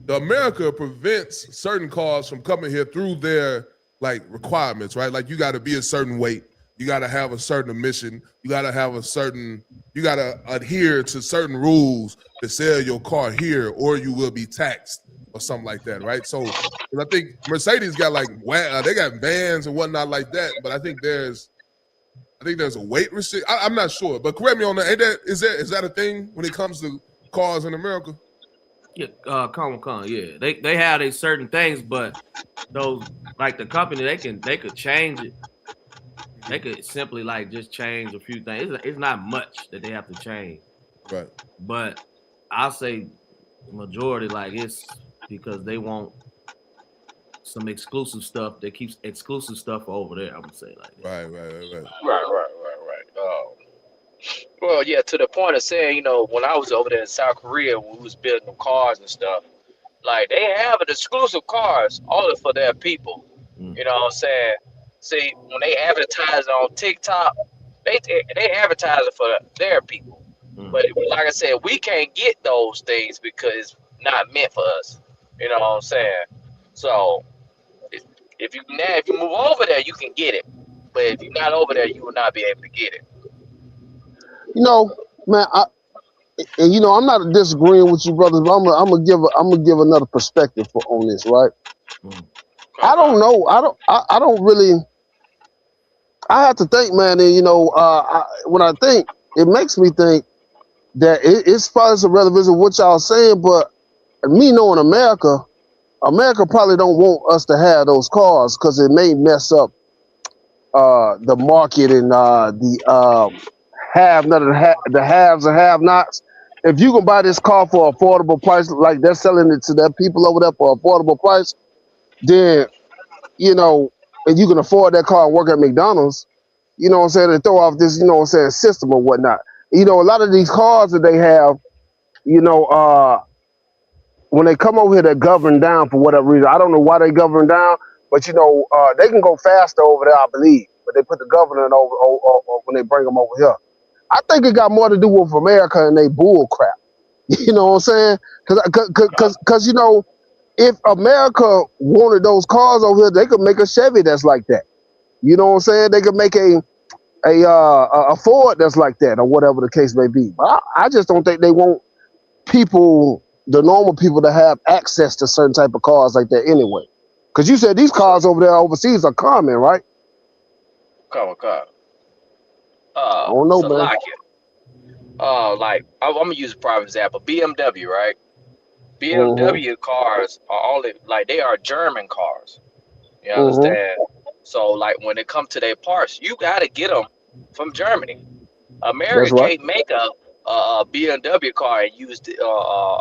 the America prevents certain cars from coming here through their like requirements, right? Like you got to be a certain weight, you got to have a certain emission, you got to adhere to certain rules to sell your car here, or you will be taxed or something like that, right? So I think Mercedes got they got vans and whatnot like that, but I think there's a weight restriction. I'm not sure, but correct me on that. Is that a thing when it comes to cars in America? Yeah, yeah. They have these certain things, but those like the company they could change it. They could simply like just change a few things. It's not much that they have to change. Right. But I'll say majority like it's because they want some exclusive stuff that keeps exclusive stuff over there. I'm gonna say like that. Right. Well, yeah, to the point of saying, you know, when I was over there in South Korea, when we was building them cars and stuff, like they have an exclusive cars only for their people. You know what I'm saying? See, when they advertise on TikTok, they advertise it for their people. But like I said, we can't get those things because it's not meant for us. You know what I'm saying? So if you move over there, you can get it. But if you're not over there, you will not be able to get it. You know, man, and you know, I'm not disagreeing with you, brothers, but I'm gonna give another perspective on this, right? I don't know. I don't really. I have to think, man. And you know, when I think, it makes me think that it's probably some relevance of what y'all saying, but me knowing America probably don't want us to have those cars because it may mess up the market and the the haves and have-nots. If you can buy this car for affordable price, like they're selling it to their people over there for affordable price, then, you know, and you can afford that car and work at McDonald's, you know what I'm saying, and throw off this, you know what I'm saying, system or whatnot. You know, a lot of these cars that they have, you know, when they come over here, they're governed down for whatever reason. I don't know why they govern down, but, you know, they can go faster over there, I believe, but they put the government over when they bring them over here. I think it got more to do with America and they bull crap. You know what I'm saying? Because you know, if America wanted those cars over here, they could make a Chevy that's like that. You know what I'm saying? They could make a Ford that's like that, or whatever the case may be. But I just don't think they want people, the normal people, to have access to certain type of cars like that anyway. Because you said these cars over there overseas are common, right? Come. I don't know, man. Like I'm gonna use a prime example. BMW, right? Mm-hmm. BMW cars are only like they are German cars. You Mm-hmm. understand? So like when it comes to their parts, you gotta get them from Germany. That's America right. can't make a BMW car and use the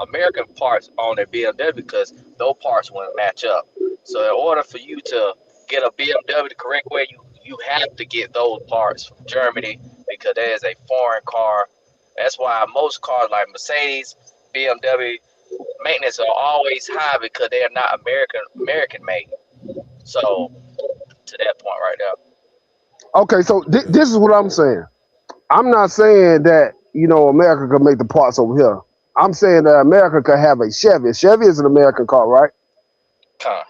American parts on their BMW because those parts wouldn't match up. So in order for you to get a BMW the correct way, you have to get those parts from Germany because that is a foreign car. That's why most cars like Mercedes, BMW, maintenance are always high because they are not American made. So to that point right there. Okay, so this is what I'm saying. I'm not saying that, America could make the parts over here. I'm saying that America could have a Chevy. Chevy is an American car, right? Con.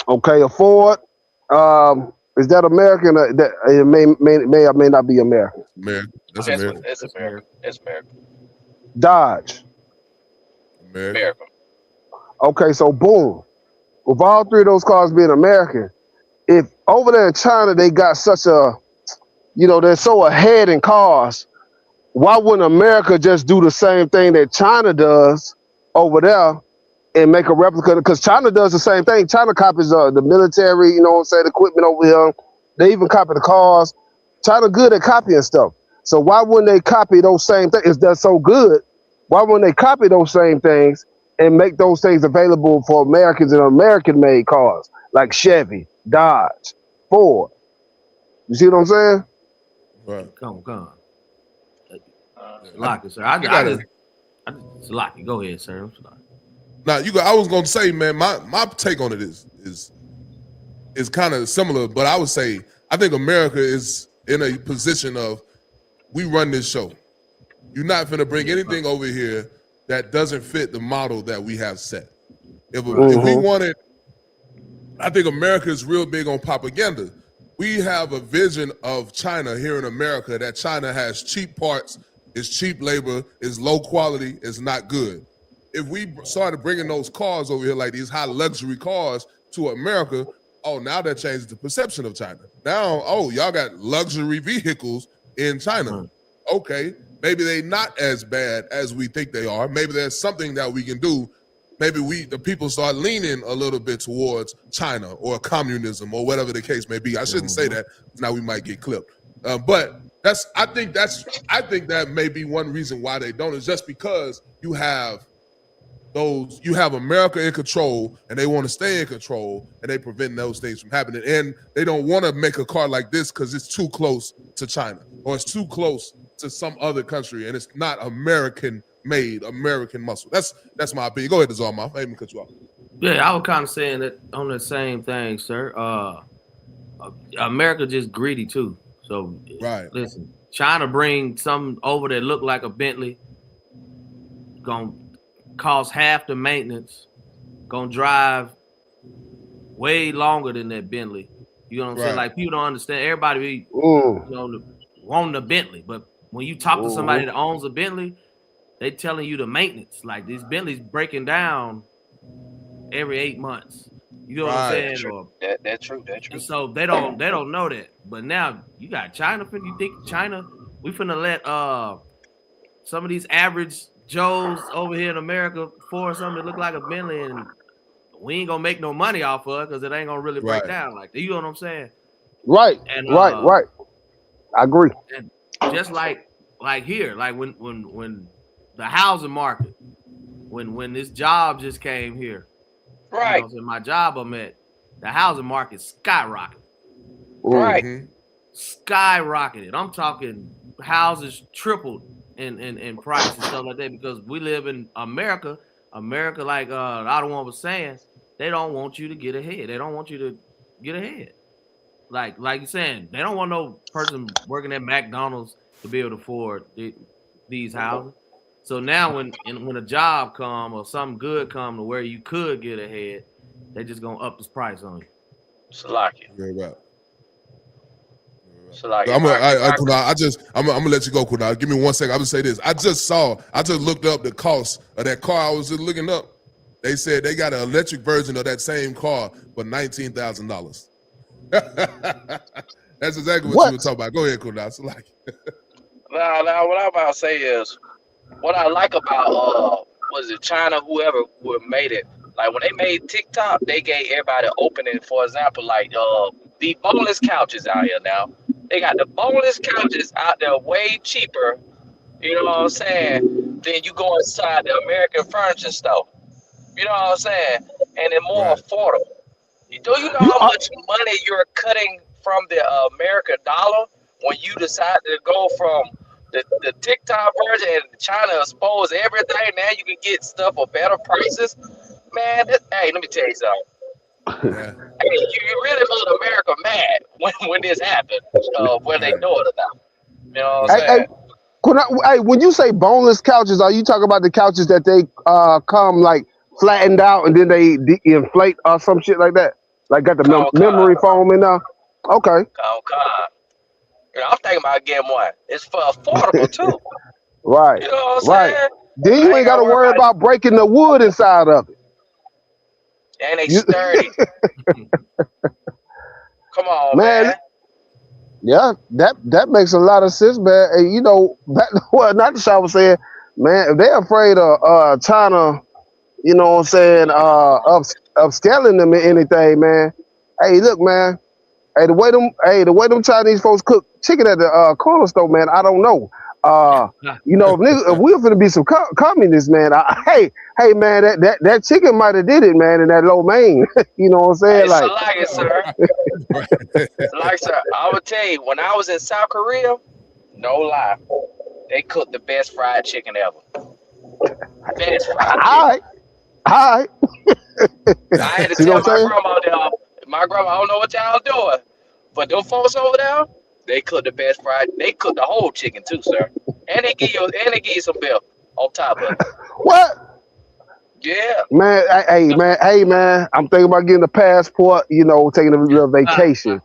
Okay, a Ford. Is that American? That it may or may not be American. American. That's It's American. it's American. It's American. Dodge. American. Okay, so boom. With all three of those cars being American, if over there in China they got such a, they're so ahead in cars, why wouldn't America just do the same thing that China does over there and make a replica? Because China does the same thing. China copies the military, equipment over here. They even copy the cars. China good at copying stuff. So why wouldn't they copy those same things? If they're so good, why wouldn't they copy those same things and make those things available for Americans and American-made cars like Chevy, Dodge, Ford? You see what I'm saying? Right. Come. Lock it, sir. I just lock it. Go ahead, sir. Now I was gonna say, man, my take on it is kind of similar, but I would say I think America is in a position of we run this show. You're not gonna bring anything over here that doesn't fit the model that we have set. If we wanted, I think America is real big on propaganda. We have a vision of China here in America that China has cheap parts, is cheap labor, is low quality, is not good. If we started bringing those cars over here, like these high luxury cars to America, now that changes the perception of China. Now, y'all got luxury vehicles in China. Okay, maybe they're not as bad as we think they are. Maybe there's something that we can do. Maybe the people start leaning a little bit towards China or communism or whatever the case may be. I shouldn't say that, now we might get clipped. But I think that may be one reason why they don't, is just because you have America in control and they want to stay in control and they prevent those things from happening. And they don't want to make a car like this because it's too close to China or it's too close to some other country and it's not American made, American muscle. That's my opinion. Go ahead, Zalma. I didn't cut you off. Yeah, I was kind of saying that on the same thing, sir. America just greedy too. So listen, China bring something over that look like a Bentley, gonna cost half the maintenance, gonna drive way longer than that Bentley. You know what I'm saying? Like people don't understand. Everybody wanting a Bentley, but when you talk to somebody that owns a Bentley, they telling you the maintenance. Like these Bentleys breaking down every 8 months. You know what I'm saying? That's true. And so they don't know that. But now you got China. You think China? We finna let some of these average Joes over here in America for something that look like a Bentley, and we ain't gonna make no money off of it because it ain't gonna really break down like that. You know what I'm saying? Right. And, right. I agree. And just like here, like when the housing market, when this job just came here, right? You know, my job I'm at, the housing market skyrocketed. Right. Skyrocketed. I'm talking houses tripled in price and stuff like that because we live in America. America, like the other one was saying, they don't want you to get ahead. They don't want you to get ahead. Like you're saying, they don't want no person working at McDonald's to be able to afford these houses. So now when a job come or something good come to where you could get ahead, they just gonna up this price on you. Salakia. I'm gonna let you go, Kunal. Give me 1 second. I'm gonna say this. I just looked up the cost of that car. I was just looking up. They said they got an electric version of that same car for $19,000. That's exactly what you were talking about. Go ahead, Kunas. Like, now, what I'm about to say is, what I like about was it China, whoever made it. Like when they made TikTok, they gave everybody opening. For example, like the boneless couches out here now. They got the boneless couches out there way cheaper. You know what I'm saying? Then you go inside the American furniture store. You know what I'm saying? And they're more affordable. Do you know how much money you're cutting from the American dollar when you decide to go from the TikTok version and China expose everything? Now you can get stuff for better prices. Man, hey, let me tell you something. Yeah. Hey, you really made America mad when this happened, whether they know it or not. You know what I'm saying? Hey, when you say boneless couches, are you talking about the couches that they come like flattened out and then they inflate or some shit like that? Like got the memory foam in there? Okay. You know, I'm thinking about getting one. It's for affordable too. Right. You know what I'm saying? Then you ain't got to worry about breaking the wood inside of it. And they sturdy. Come on, man. Yeah, that makes a lot of sense, man. And you know, back to what Natasha was saying, man, if they're afraid of China, you know what I'm saying, of scaling them in anything, man. Hey, look, man. Hey, the way them Chinese folks cook chicken at the corner store, man, I don't know. You know, if we're finna be some communists, man, hey, man, that chicken might have did it, man, in that lo mein. You know what I'm saying? Hey, like sir. Like, sir, I would tell you, when I was in South Korea, no lie, they cooked the best fried chicken ever. Best fried chicken. All right. I had to tell my grandma there. My grandma, I don't know what y'all doing, but them folks over there, they cook the best fried. They cook the whole chicken too, sir, and they give you some milk on top of it. What? Yeah. Man, hey, man, I'm thinking about getting a passport. You know, taking a little vacation.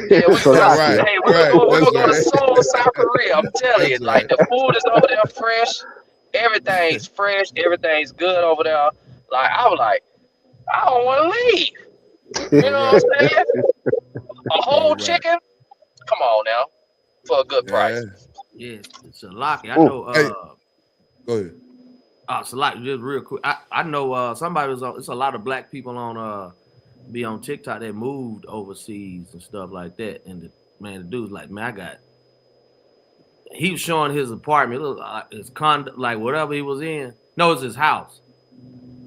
Yeah, we're gonna go to Seoul, South Korea. I'm telling you, like the food is over there fresh. Everything's fresh. Everything's good over there. Like I was like, I don't want to leave. You know what I'm saying? A whole chicken? Come on now, for a good price. Yeah, it's a lock. I know. Go ahead. Salaki, just real quick. I know somebody was on. It's a lot of black people on be on TikTok that moved overseas and stuff like that. And the dude's like, man, he was showing his apartment, it looked like his condo, like whatever he was in. No, it's his house.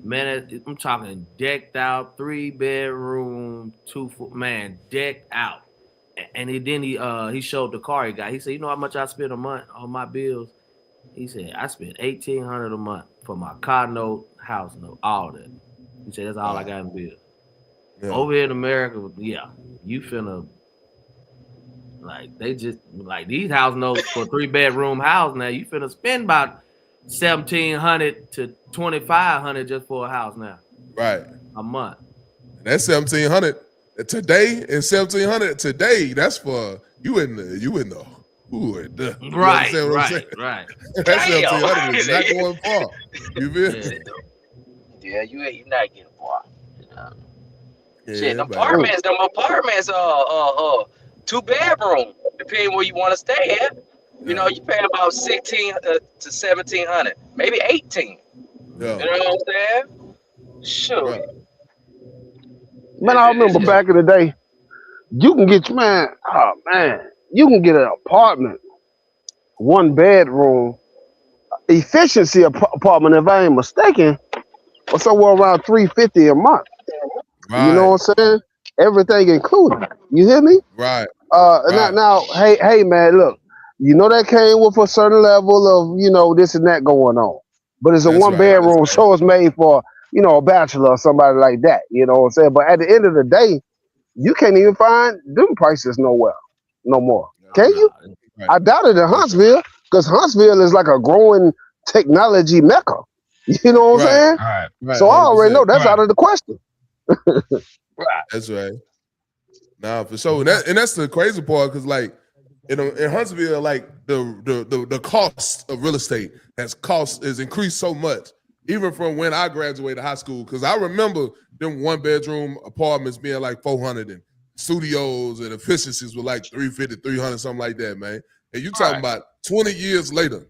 Man, I'm talking decked out, 3-bedroom, 2-foot, man, decked out. And then he showed the car he got. He said, you know how much I spent a month on my bills? He said, I spent $1,800 a month for my car note, house note, all that. He said, that's all I got in bills. Yeah. Over here in America, you finna, like, they just, like, these house notes for a 3-bedroom house now, you finna spend about $1,700 to $2,500 just for a house now. Right. A month. That's $1,700 today, and $1,700 today, that's for you in the hood. Right. That's $1,700 is not going far. You feel? Yeah, you're not getting far. Shit, them apartments, 2-bedroom, depending where you want to stay at. You know, you pay about $1,600 to $1,700, maybe $1,800. Yeah. You know what I'm saying? Sure. Right. Man, I remember back in the day, you can get you can get an apartment, 1-bedroom, efficiency apartment, if I ain't mistaken, or somewhere around $350 a month. Right. You know what I'm saying? Everything included. You hear me? Right. Now, hey, man, look, you know that came with a certain level of, you know, this and that going on. But it's a 1-bedroom, so it's made for, you know, a bachelor or somebody like that. You know what I'm saying? But at the end of the day, you can't even find them prices nowhere no more. Can you? Right. I doubt it in Huntsville, because Huntsville is like a growing technology mecca. You know what I'm saying? Right. So I already know that's out of the question. That's right. Nah, for sure. And that's the crazy part, because like in Huntsville, like the cost of real estate has increased so much, even from when I graduated high school. Because I remember them 1-bedroom apartments being like $400 and studios and efficiencies were like 350, 300, something like that, man. And you talking about 20 years later,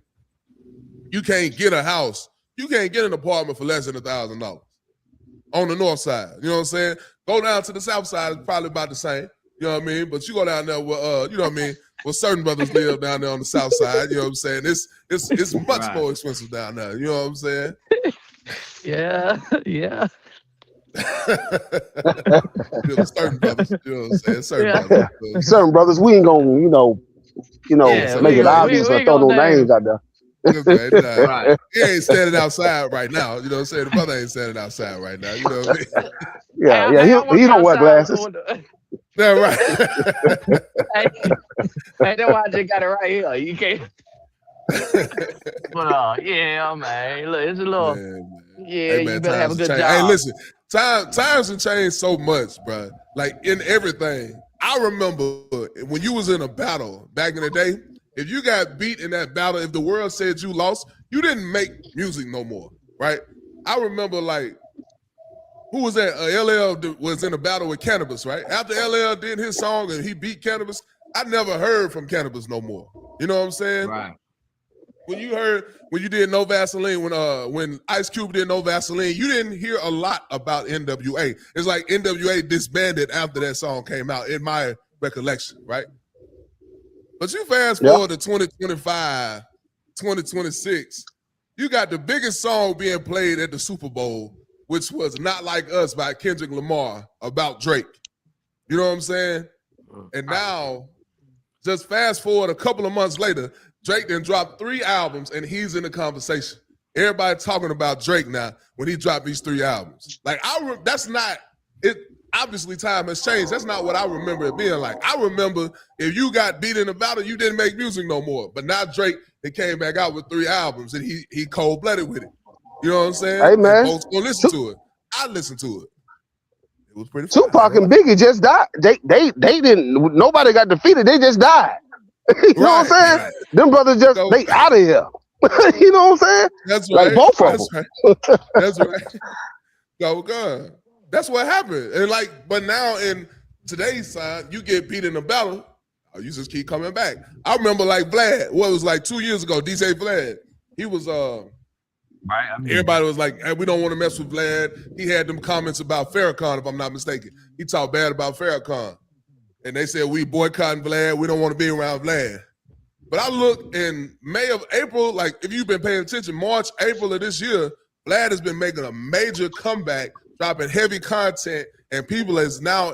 you can't get a house, you can't get an apartment for less than $1,000 on the north side. You know what I'm saying? Go down to the south side, it's probably about the same. You know what I mean? But you go down there where, you know what I mean? Where certain brothers live down there on the south side. You know what I'm saying? It's much more expensive down there. You know what I'm saying? Yeah. Certain brothers, you know what I'm saying? Certain brothers, we ain't gonna, make it obvious or throw no names out there. Right. He ain't standing outside right now. You know what I'm saying? The brother ain't standing outside right now. You know what I mean? He don't wear glasses. Yeah, right. Hey, that's why I just got it right here. You can't. But yeah, man. Look, it's a little. Man. Yeah, hey, man, you better have a good job. Hey, listen, times have changed so much, bro. Like in everything. I remember when you was in a battle back in the day. If you got beat in that battle, if the world said you lost, you didn't make music no more, right? I remember like. Who was that? LL was in a battle with Cannabis, right? After LL did his song and he beat Cannabis, I never heard from Cannabis no more. You know what I'm saying? Right. When you did No Vaseline, when I.S.U.P.K did No Vaseline, you didn't hear a lot about NWA. It's like NWA disbanded after that song came out, in my recollection, right? But you fast forward to 2025, 2026, you got the biggest song being played at the Super Bowl, which was Not Like Us by Kendrick Lamar about Drake. You know what I'm saying? And now, just fast forward a couple of months later, Drake then dropped 3 albums and he's in the conversation. Everybody talking about Drake now when he dropped these 3 albums. Like, that's not it. Obviously, time has changed. That's not what I remember it being like. I remember if you got beat in a battle, you didn't make music no more. But now Drake, he came back out with 3 albums and he cold-blooded with it. You know what I'm saying? Hey, man. And folks gonna listen to it. I listened to it. It was pretty fun. Tupac and Biggie just died. They didn't. Nobody got defeated. They just died. You know what I'm saying? Right. Them brothers just they out of here. You know what I'm saying? That's right. Like both of them. Right. That's right. Go God. That's what happened. And but now in today's side, you get beat in a battle, you just keep coming back. I remember Vlad. What was 2 years ago? DJ Vlad. He was Right, I mean, everybody was like, hey, we don't want to mess with Vlad. He had them comments about Farrakhan, if I'm not mistaken. He talked bad about Farrakhan. And they said, we boycotting Vlad. We don't want to be around Vlad. But I look in April, if you've been paying attention, March, April of this year, Vlad has been making a major comeback, dropping heavy content, and people has now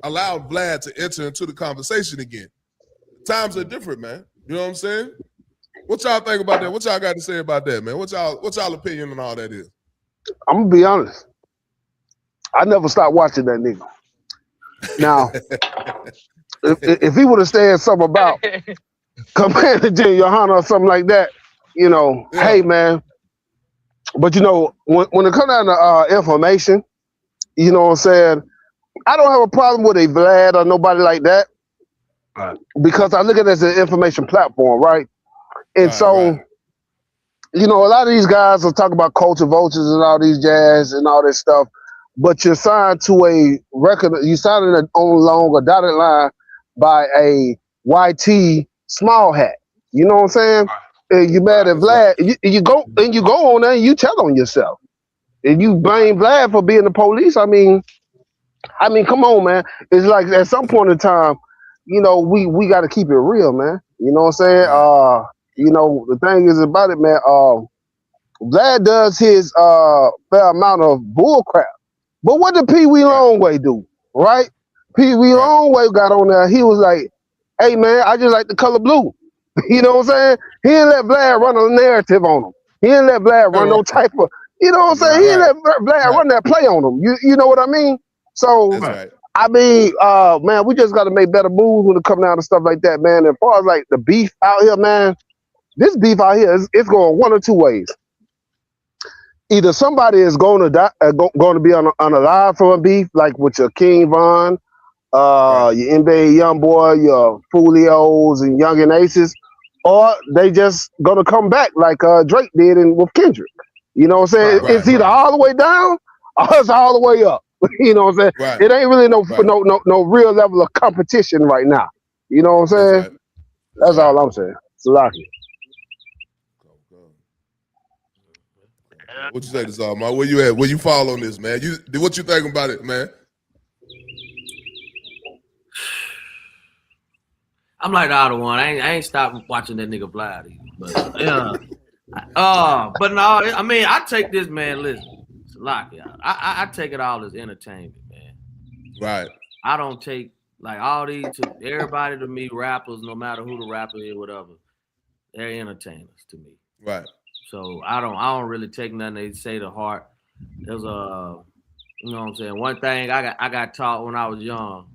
allowed Vlad to enter into the conversation again. Times are different, man. You know what I'm saying? What y'all think about that? What y'all got to say about that, man? What y'all opinion on all that is? I'm gonna be honest. I never stopped watching that nigga. Now, if he would have said something about Commander J. YAHANNA or something like that, hey man. But when it comes down to information, you know what I'm saying? I don't have a problem with a Vlad or nobody like that. Right. Because I look at it as an information platform, right? And a lot of these guys will talk about culture vultures and all these jazz and all this stuff, but you're signed to a record, you signed on a long or dotted line by a YT small hat. You know what I'm saying? And you mad at Vlad, you go on there and you tell on yourself. And you blame Vlad for being the police. I mean, come on, man. It's like at some point in time, we got to keep it real, man. You know what I'm saying? The thing is about it, man, Vlad does his fair amount of bull crap. But what did Pee Wee Longway do, right? Pee Wee Longway got on there. He was like, hey, man, I just like the color blue. You know what I'm saying? He didn't let Vlad run a narrative on him. He didn't let Vlad run no type of, you know what I'm saying? He didn't let Vlad run that play on him. You know what I mean? So, I mean, man, we just got to make better moves when it comes down to stuff like that, man. As far as the beef out here, man, this beef out here it's going one or two ways. Either somebody is going to die, going to be unalive from a beef, like with your King Von, your NBA Young Boy, your Fulios and Young and Aces, or they just going to come back like Drake did with Kendrick. You know what I'm saying? It's either all the way down or it's all the way up. You know what I'm saying? Right. It ain't really no real level of competition right now. You know what I'm saying? That's right. That's all I'm saying. Salaki. What you say this all, man? Where you at? Where you fall on this, man? What you think about it, man? I'm like the other one. I ain't stopped watching that nigga Vlad either. But yeah. But no, I mean, I take this, man. Listen, Salaki, I take it all as entertainment, man. Right. I don't take like all these everybody to me rappers, no matter who the rapper is, whatever. They're entertainers to me. Right. So I don't really take nothing they say to heart. There's you know what I'm saying. One thing I got taught when I was young,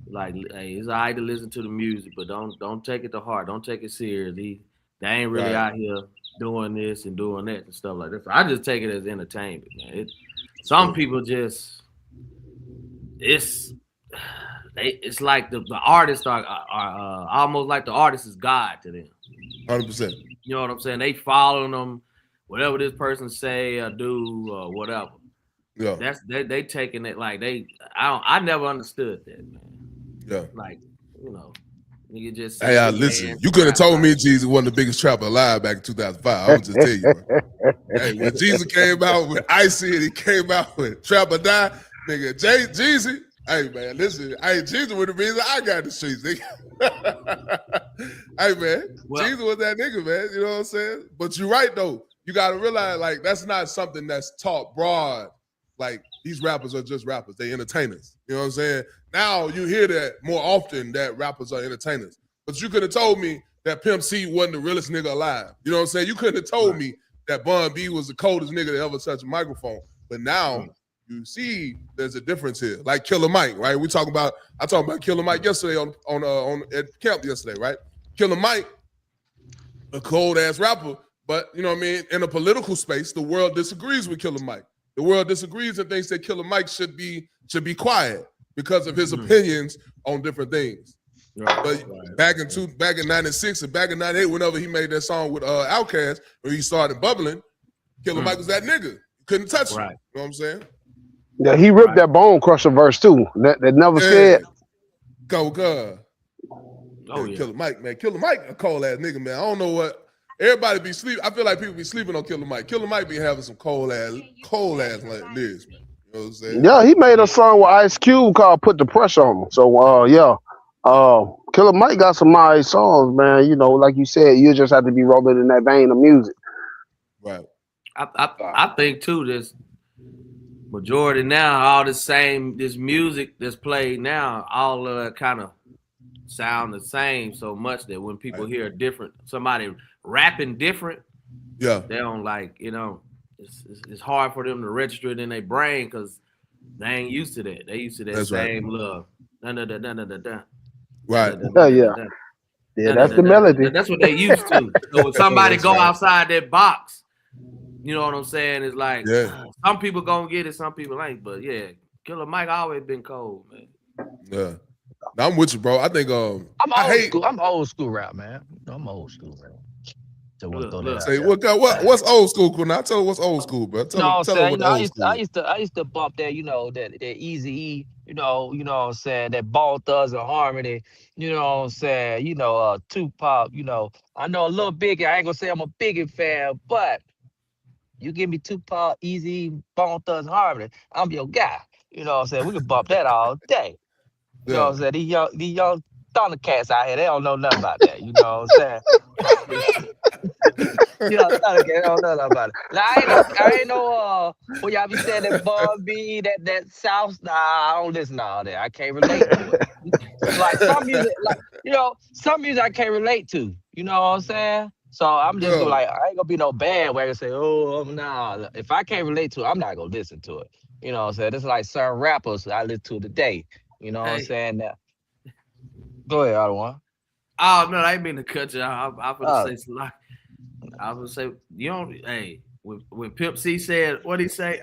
like, hey, it's all right to listen to the music, but don't take it to heart. Don't take it seriously. They ain't really out here doing this and doing that and stuff like that. So I just take it as entertainment, man. Some people just it's like the artists are almost like the artist is God to them. 100%. You know what I'm saying? They following them, whatever this person say or do or whatever. Yeah. That's they taking it like I never understood that, man. Yeah. Like, you know, you just say, hey, listen, you could have told me Jesus wasn't the biggest trapper alive back in 2005. I'm gonna just tell you, bro. Hey, when Jesus came out with I.S.U.P.K, he came out with Trap or Die, nigga. Jeezy, hey man, listen, hey, Jesus was the reason I got the streets, nigga. Hey man, Jesus was that nigga, man. You know what I'm saying? But you're right though. You gotta realize, like, that's not something that's taught broad. Like, these rappers are just rappers. They entertainers. You know what I'm saying? Now you hear that more often, that rappers are entertainers. But you could have told me that Pimp C wasn't the realest nigga alive. You know what I'm saying? You couldn't have told me that Bun B was the coldest nigga to ever touch a microphone. But now you see there's a difference here. Like Killer Mike, right? I talked about Killer Mike yesterday on at camp yesterday, right? Killer Mike, a cold ass rapper, but you know what I mean? In a political space, the world disagrees with Killer Mike. The world disagrees and thinks that Killer Mike should be quiet because of his opinions on different things. But back in 96 and back in 98, whenever he made that song with Outkast, when he started bubbling, Killer Mike was that nigga. You couldn't touch him. You know what I'm saying? Yeah, he ripped that Bone Crusher verse too. That never said. Go God. Oh yeah. Killer Mike, man. Killer Mike, a cold ass nigga, man. I don't know what. Everybody be sleeping. I feel like people be sleeping on Killer Mike. Killer Mike be having some cold ass like lyrics, man. You know what I'm saying? Yeah, he made a song with I.S.U.P.K called "Put the Pressure on Him." So yeah, Killer Mike got some nice songs, man. You know, like you said, you just have to be rolling in that vein of music. Right. I think too, this majority now, all this music that's played now, all kind of sound the same so much that when people hear somebody rapping different, they don't like, you know, it's hard for them to register it in their brain because they ain't used to that. They used to that same love. Right. Yeah, that's the melody. That's what they used to. So when somebody go outside that box, you know what I'm saying? It's like some people gonna get it, some people ain't. But yeah, Killer Mike always been cold, man. Yeah. Now, I'm with you, bro. I think I'm old school rap, man. I'm old school rap. So what's old school? Now tell her what's old school, bro. Tell her what old school. I used to bump that, you know, that Easy, you know what I'm saying, that Ball Thugs and Harmony, you know what I'm saying, you know, Tupac, you know. I know a little Biggie. I ain't gonna say I'm a Biggie fan, but you give me Tupac, Easy, Ball Thugs and Harmony, I'm your guy. You know what I'm saying? We can bump that all day. You know what I'm saying? These young Thundercats out here, they don't know nothing about that. You know what I'm saying? You know, Thundercats don't know nothing about it. Now, I ain't no when y'all be saying that Bun B, that South, nah, I don't listen to all that. I can't relate to it. Like some music, some music I can't relate to. You know what I'm saying? So I'm just gonna I ain't gonna be no bandwagon and say, nah. If I can't relate to it, I'm not gonna listen to it. You know what I'm saying? It's like certain rappers I listen to today. You know what I'm saying? Now, go ahead, other one. Oh no, I ain't mean to cut you. I'm gonna say something. I was gonna say, you don't. Hey, when Pimp C said, what he say?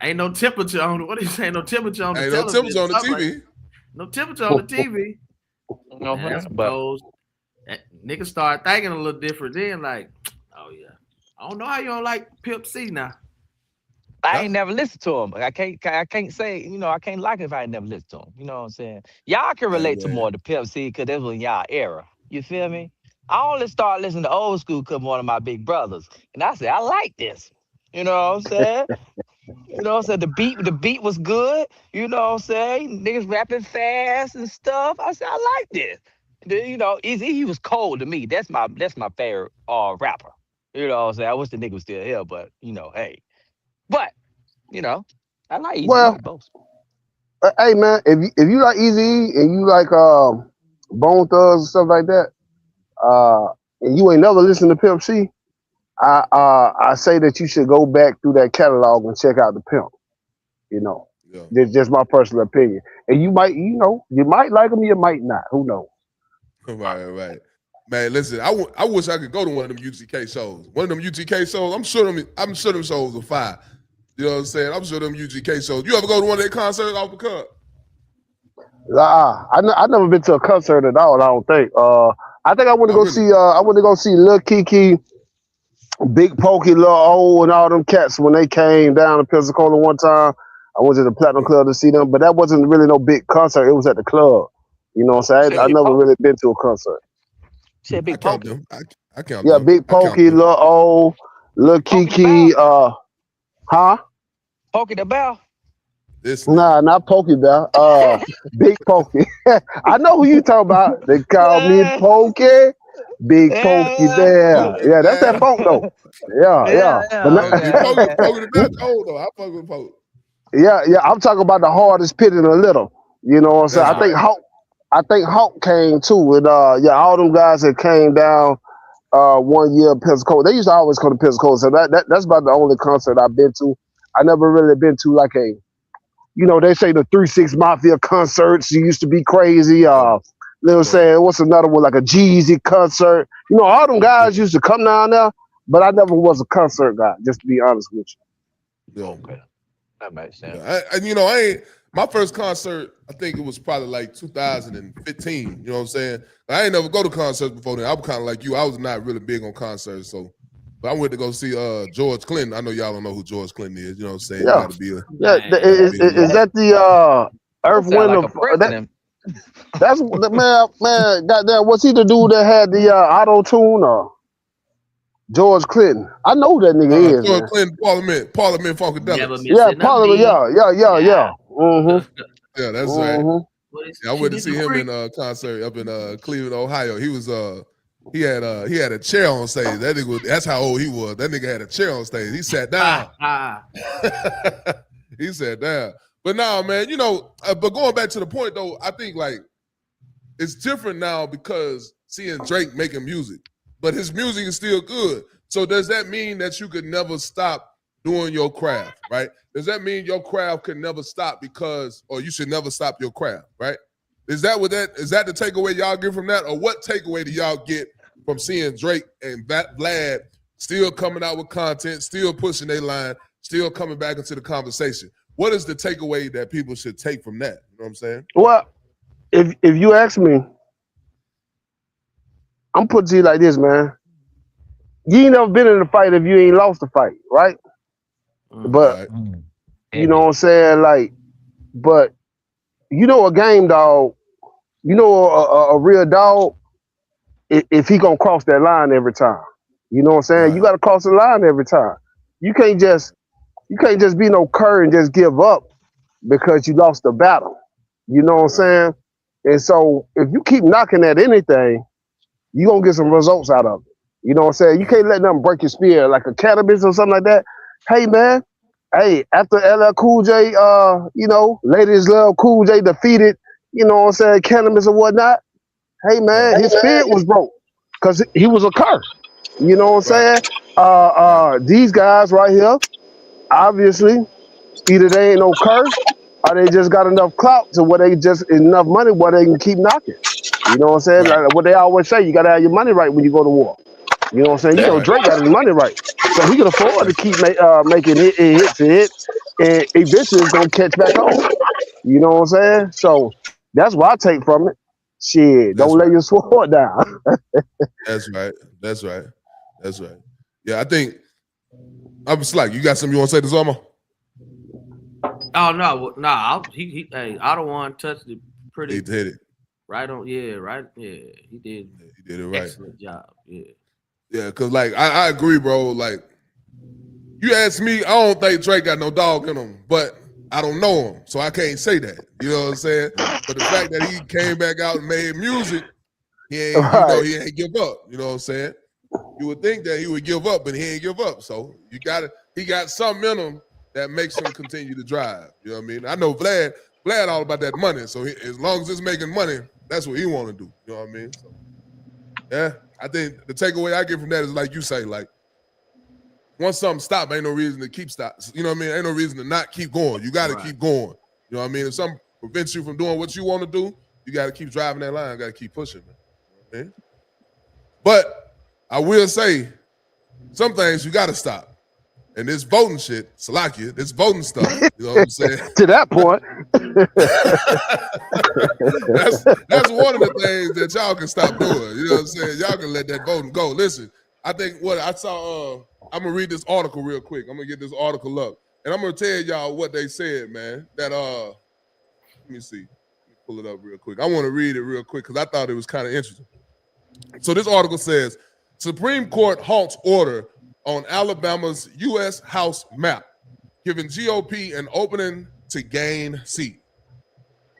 Ain't no temperature on it. What he say? No temperature on the television. No temperature on the TV. No temperature on the TV. Niggas start thinking a little different then. Like, oh yeah, I don't know how you don't like Pimp C now. I ain't never listened to him. I can't say, I can't like it if I ain't never listened to him. You know what I'm saying? Y'all can relate to more of the Pimp C because that was y'all era. You feel me? I only started listening to old school because one of my big brothers. And I said, I like this. You know what I'm saying? You know what I'm saying? The beat was good. You know what I'm saying? Niggas rapping fast and stuff. I said, I like this. Easy, he was cold to me. That's my favorite rapper. You know what I'm saying? I wish the nigga was still here, but hey. But I like Easy both. Hey man, if you like Easy and you like Bone Thugs and stuff like that, and you ain't never listened to Pimp C, I say that you should go back through that catalog and check out the Pimp. Just my personal opinion. And you might like him, you might not. Who knows? Right. Man, listen, I wish I could go to one of them UGK shows. One of them UGK shows, I'm sure them shows are fire. You know what I'm saying? I'm sure them UGK shows. You ever go to one of their concerts off the cup? I never been to a concert at all. I don't think. I think I want to go see. I want to go see Lil Kiki, Big Pokey, Lil O, and all them cats when they came down to Pensacola one time. I went to the Platinum Club to see them, but that wasn't really no big concert. It was at the club. You know what I'm saying? I never really been to a concert. Said Big Pokey. I count them. Yeah, Big Pokey, Lil O, Lil Kiki, Pokey the Bell? Nah, not Pokey Bell. Big Pokey. I know who you talking about. They call me Pokey. Big Pokey Bell. Yeah, that's that funk though. Yeah. Pokey the Bell's old though. I fuck with Pokey. Yeah. I'm talking about the hardest pit in a little. You know what I'm saying? I think Hawk came too. With all them guys that came down 1 year in Pensacola. They used to always come to Pensacola. So that's about the only concert I've been to. I never really been to like a, they say the 3-6 Mafia concerts used to be crazy. They were saying, what's another one, like a Jeezy concert. All them guys used to come down there, but I never was a concert guy, just to be honest with you. Yeah. Okay. That makes sense. My first concert, I think it was probably like 2015. You know what I'm saying? I ain't never go to concerts before then. I was kind of like you. I was not really big on concerts, but I went to go see George Clinton. I know y'all don't know who George Clinton is. You know what I'm saying? Yeah. Is that the Earth, Wind, that's the man. Goddamn, was he the dude that had the auto tune or George Clinton? I know who that nigga is. George Clinton, Parliament Funkadelics. Yeah, Parliament. Yeah. Mm-hmm. Yeah, that's right. Yeah, I went to see him in concert up in Cleveland, Ohio. He was he had a chair on stage. That's how old he was. That nigga had a chair on stage. He sat down. He sat down. But now, man, but going back to the point though, I think like it's different now because seeing Drake making music, but his music is still good. So does that mean that you could never stop doing your craft, right? Does that mean your craft could never stop or you should never stop your craft, right? Is that the takeaway y'all get from that? Or what takeaway do y'all get from seeing Drake and Vlad still coming out with content, still pushing their line, still coming back into the conversation? What is the takeaway that people should take from that? You know what I'm saying? Well, if you ask me, I'm putting to you like this, man. You ain't never been in a fight if you ain't lost a fight, right? But you know what I'm saying? Like, but a game dog, a real dog, if he gonna cross that line every time. You know what I'm saying? Right. You gotta cross the line every time. You can't just be no cur and just give up because you lost the battle. You know what I'm saying? And so if you keep knocking at anything, you're gonna get some results out of it. You know what I'm saying? You can't let them break your spirit like a cannabis or something like that. Hey man, after LL Cool J, Ladies Love Cool J defeated, you know what I'm saying, cannabis or whatnot. Hey man, his spirit was broke because he was a cur. You know what I'm saying? These guys right here, obviously, either they ain't no cur or they just got enough clout to where they just enough money where they can keep knocking. You know what I'm saying? Like what they always say, you gotta have your money right when you go to war. You know what I'm saying? Drake got his money right. So he can afford to keep making hits, and eventually it's gonna catch back on. You know what I'm saying? So that's what I take from it. Shit, don't let your sword down. That's right. Yeah, I think I'm Slack. You got something you want to say to Zoma? Oh no, he hey, Otto one touched it pretty. He did it right on. Yeah, right. Yeah, he did. He did it right. Excellent job. Yeah. Yeah, cause like I agree, bro. Like you ask me, I don't think Drake got no dog in him, but I don't know him, so I can't say that. You know what I'm saying? But the fact that he came back out and made music, he ain't, he ain't give up. You know what I'm saying? You would think that he would give up, but he ain't give up. So he got something in him that makes him continue to drive. You know what I mean? I know Vlad all about that money. So as long as it's making money, that's what he want to do. You know what I mean? So, yeah, I think the takeaway I get from that is like you say, like, once something stop, ain't no reason to keep stop. You know what I mean? Ain't no reason to not keep going. You got to keep going. You know what I mean? If something prevents you from doing what you want to do, you got to keep driving that line. Got to keep pushing, man. You know what I mean? But I will say, some things you got to stop. And this voting shit, Salakia, this voting stuff, you know what I'm saying? To that point. that's one of the things that y'all can stop doing. You know what I'm saying? Y'all can let that voting go. Listen, I think what I saw, I'm going to read this article real quick. I'm going to get this article up. And I'm going to tell y'all what they said, man. That, let me see. Let me pull it up real quick. I want to read it real quick because I thought it was kind of interesting. So this article says, Supreme Court halts order on Alabama's U.S. House map, giving GOP an opening to gain seat.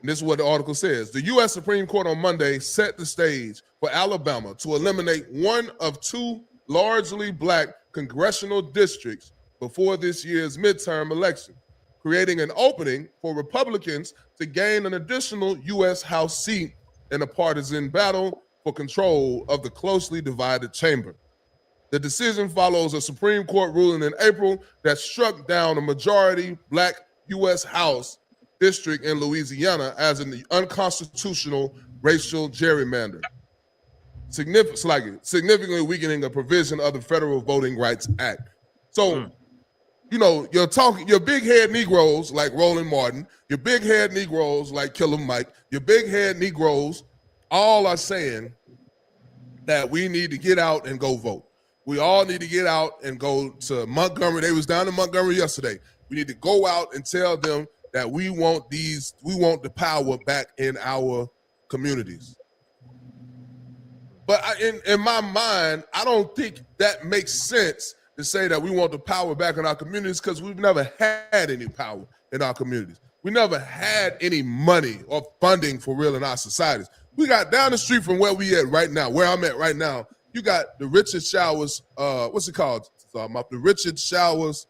And this is what the article says. The U.S. Supreme Court on Monday set the stage for Alabama to eliminate one of two largely black congressional districts before this year's midterm election, creating an opening for Republicans to gain an additional U.S. House seat in a partisan battle for control of the closely divided chamber. The decision follows a Supreme Court ruling in April that struck down a majority black U.S. House district in Louisiana as an unconstitutional racial gerrymander, significantly weakening a provision of the Federal Voting Rights Act. So, you know, your big head Negroes like Roland Martin, your big head Negroes like Killer Mike, your big head Negroes, all are saying that we need to get out and go vote. We all need to get out and go to Montgomery. They was down in Montgomery yesterday. We need to go out and tell them that we want the power back in our communities. But in my mind, I don't think that makes sense to say that we want the power back in our communities because we've never had any power in our communities. We never had any money or funding for real in our societies. We got down the street from where we at right now, where I'm at right now, you got the Richard Showers, what's it called? The Richard Showers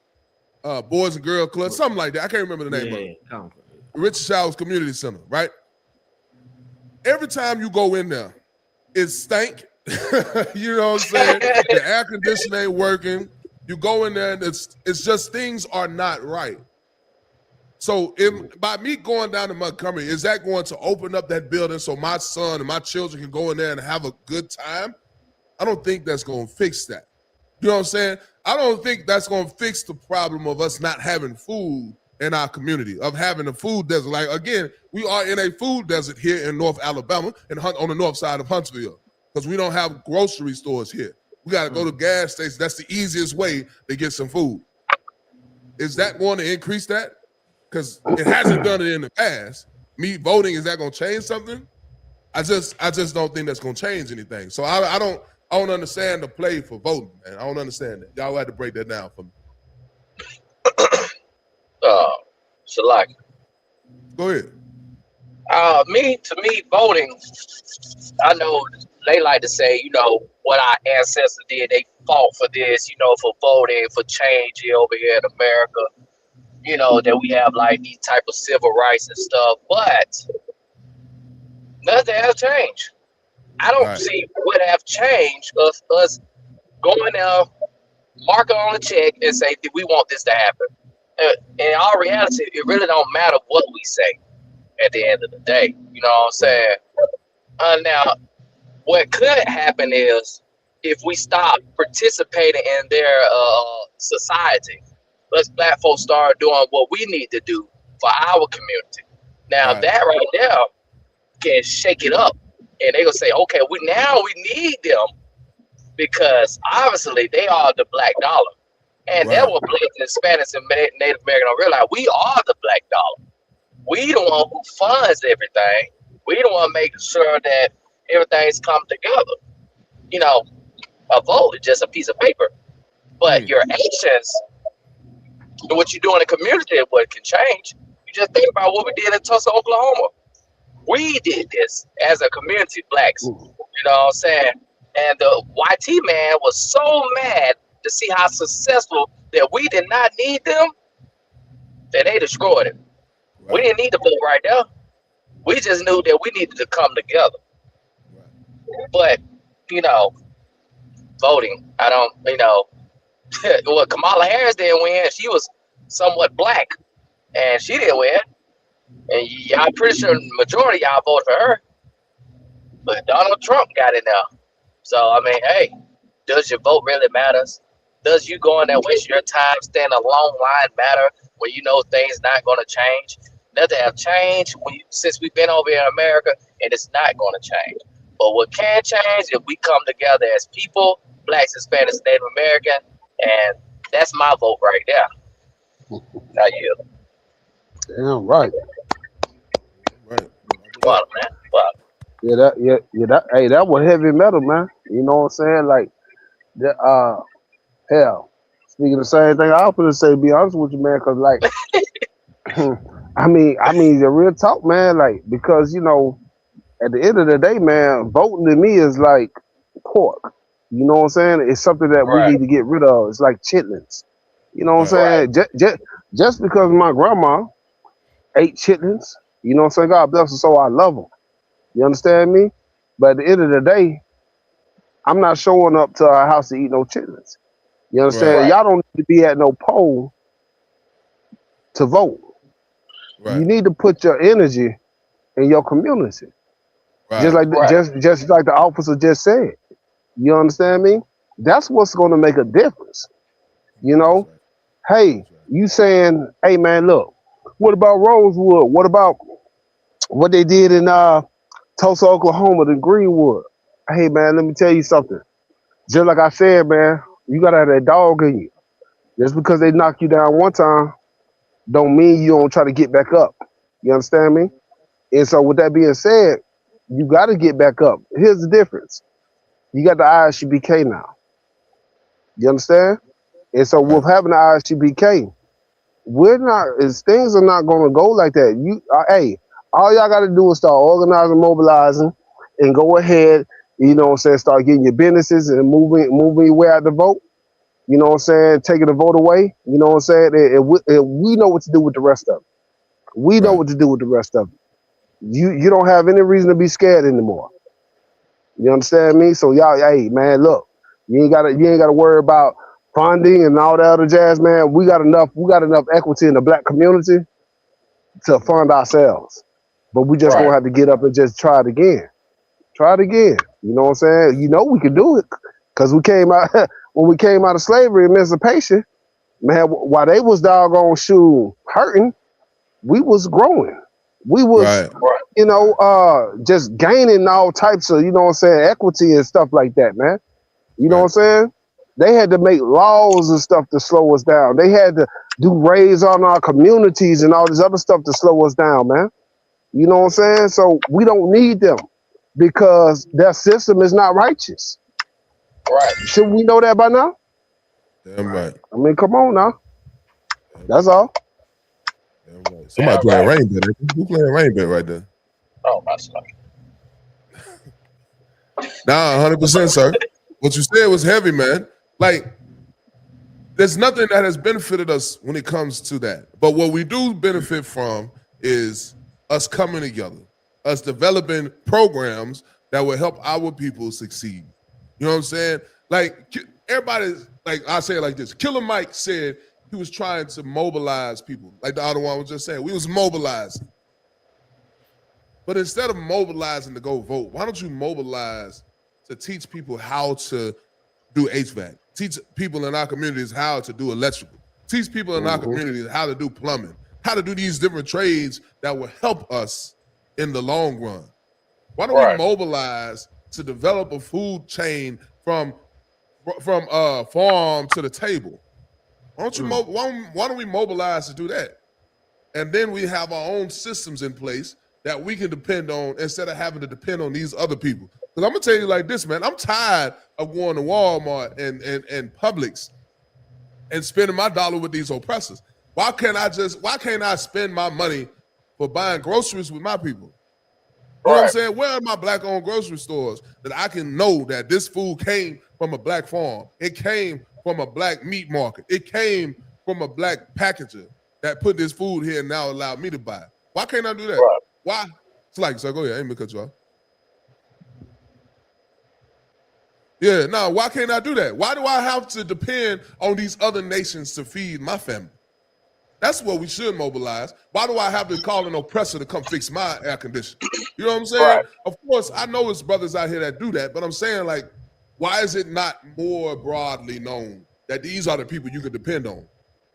Boys and Girl Club, something like that. I can't remember the name of it. The Richard Showers Community Center, right? Every time you go in there, it stank. You know what I'm saying? The air conditioning ain't working. You go in there and it's just things are not right. So by me going down to Montgomery, is that going to open up that building so my son and my children can go in there and have a good time? I don't think that's going to fix that. You know what I'm saying? I don't think that's going to fix the problem of us not having food in our community, of having a food desert. Like, again, we are in a food desert here in North Alabama and on the north side of Huntsville because we don't have grocery stores here. We got to go to gas stations. That's the easiest way to get some food. Is that going to increase that? Because it hasn't done it in the past. Me voting, is that going to change something? I just don't think that's going to change anything. So I don't understand the play for voting, man. I don't understand that. Y'all had to break that down for me. Shalaki. Go ahead. To me, voting, I know they like to say, you know, what our ancestors did, they fought for this, you know, for voting, for change here over here in America, you know, that we have like these type of civil rights and stuff, but nothing has changed. I don't see what have changed of us going there, marking on the check and say, "Do we want this to happen?" In all reality, it really don't matter what we say at the end of the day. You know what I'm saying? Now, what could happen is if we stop participating in their society, let's black folks start doing what we need to do for our community. Now, that right there can shake it up. And they gonna say, okay, we need them because obviously they are the black dollar. And that what Blacks and Hispanics and Native American don't realize. We are the black dollar. We the one who funds everything. We the one making sure that everything's come together. You know, a vote is just a piece of paper, but your actions and what you do in the community is what can change. You just think about what we did in Tulsa, Oklahoma. We did this as a community, Blacks. You know what I'm saying? And the YT man was so mad to see how successful that we did not need them, that they destroyed it. We didn't need to vote right there. We just knew that we needed to come together. But, you know, voting, I don't, you know, well, Kamala Harris didn't win. She was somewhat black, and she didn't win. And y'all pretty sure the majority of y'all voted for her. But Donald Trump got in there. So, I mean, hey, does your vote really matter? Does you going there waste your time, stand a long line matter when you know things not going to change? Nothing have changed since we've been over here in America, and it's not going to change. But what can change if we come together as people, Blacks, Hispanics, Native American, and that's my vote right there. Not you. Damn right. Well, man. Well. Hey, that was heavy metal, man. You know what I'm saying? Like, hell, speaking the same thing, I was gonna say, be honest with you, man, because like, I mean, the real talk, man, like, because you know, at the end of the day, man, voting to me is like pork. You know what I'm saying? It's something that we need to get rid of. It's like chitlins. You know what I'm saying? Just because my grandma ate chitlins, you know what I'm saying? God bless her, so I love them. You understand me? But at the end of the day, I'm not showing up to our house to eat no chitlins. You understand? Y'all don't need to be at no poll to vote. You need to put your energy in your community. Just like the officer just said. You understand me? That's what's going to make a difference. You know? Hey, you saying, hey man, look, what about Rosewood? What about what they did in Tulsa, Oklahoma, the Greenwood? Hey man, let me tell you something. Just like I said, man, you gotta have that dog in you. Just because they knock you down one time, don't mean you don't try to get back up. You understand me? And so with that being said, you gotta get back up. Here's the difference. You got the I.S.U.P.K now. You understand? And so with having the I.S.U.P.K, things are not gonna go like that. Hey, all y'all gotta do is start organizing, mobilizing, and go ahead, you know what I'm saying, start getting your businesses and moving your way out the vote. You know what I'm saying, taking the vote away. You know what I'm saying, and we know what to do with the rest of it. We know what to do with the rest of it. You don't have any reason to be scared anymore. You understand me? So y'all, hey man, look, you ain't gotta worry about funding and all that other jazz, man. We got enough equity in the black community to fund ourselves. But we just gonna have to get up and just try it again. Try it again. You know what I'm saying? You know we can do it. Cause we came out when we came out of slavery and emancipation, man, while they was doggone hurting, we was growing. We was, you know, just gaining all types of, you know what I'm saying, equity and stuff like that, man. You know what I'm saying? They had to make laws and stuff to slow us down. They had to do raids on our communities and all this other stuff to slow us down, man. You know what I'm saying? So we don't need them because their system is not righteous. Should we know that by now? Damn right. I mean, come on now. That's all. Somebody playing Rainbit. Who playing Rainbit right there? Oh, my son. Nah, 100%, sir. What you said was heavy, man. Like, there's nothing that has benefited us when it comes to that. But what we do benefit from is us coming together, us developing programs that will help our people succeed. You know what I'm saying? Like, everybody's, like, I say it like this. Killer Mike said he was trying to mobilize people. Like the other one was just saying, we was mobilizing. But instead of mobilizing to go vote, why don't you mobilize to teach people how to do HVAC, teach people in our communities how to do electrical, teach people in our communities how to do plumbing, how to do these different trades that will help us in the long run. Why don't we mobilize to develop a food chain from farm to the table? Why don't we mobilize to do that? And then we have our own systems in place that we can depend on instead of having to depend on these other people. Because I'm gonna tell you like this, man. I'm tired of going to Walmart and Publix and spending my dollar with these oppressors. Why can't I spend my money for buying groceries with my people? You know what I'm saying? Where are my black-owned grocery stores that I can know that this food came from a black farm? It came from a black meat market. It came from a black packager that put this food here and now allowed me to buy it. Why can't I do that? Right. Why? It's like, so go ahead. I ain't gonna cut you off. Yeah, no, why can't I do that? Why do I have to depend on these other nations to feed my family? That's what we should mobilize. Why do I have to call an oppressor to come fix my air conditioner? You know what I'm saying? Right. Of course, I know there's brothers out here that do that, but I'm saying, like, why is it not more broadly known that these are the people you can depend on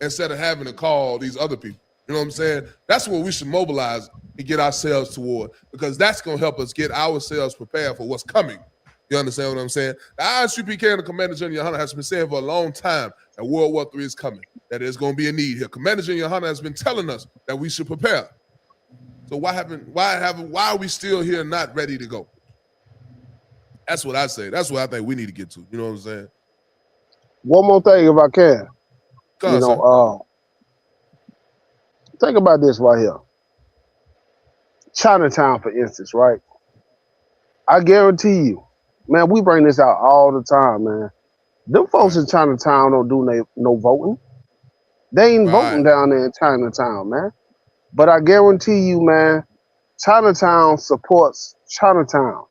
instead of having to call these other people? You know what I'm saying? That's what we should mobilize and get ourselves toward, because that's going to help us get ourselves prepared for what's coming. You understand what I'm saying? The I.S.U.P.K and the Commander General YAHANNA has been saying for a long time that World War III is coming, that there's going to be a need here. Commander General YAHANNA has been telling us that we should prepare. So why are we still here not ready to go? That's what I say. That's what I think we need to get to. You know what I'm saying? One more thing, if I can. Think about this right here. Chinatown, for instance, right? I guarantee you, man, we bring this out all the time, man. Them folks in Chinatown don't do no voting. They ain't voting down there in Chinatown, man. But I guarantee you, man, Chinatown supports Chinatown.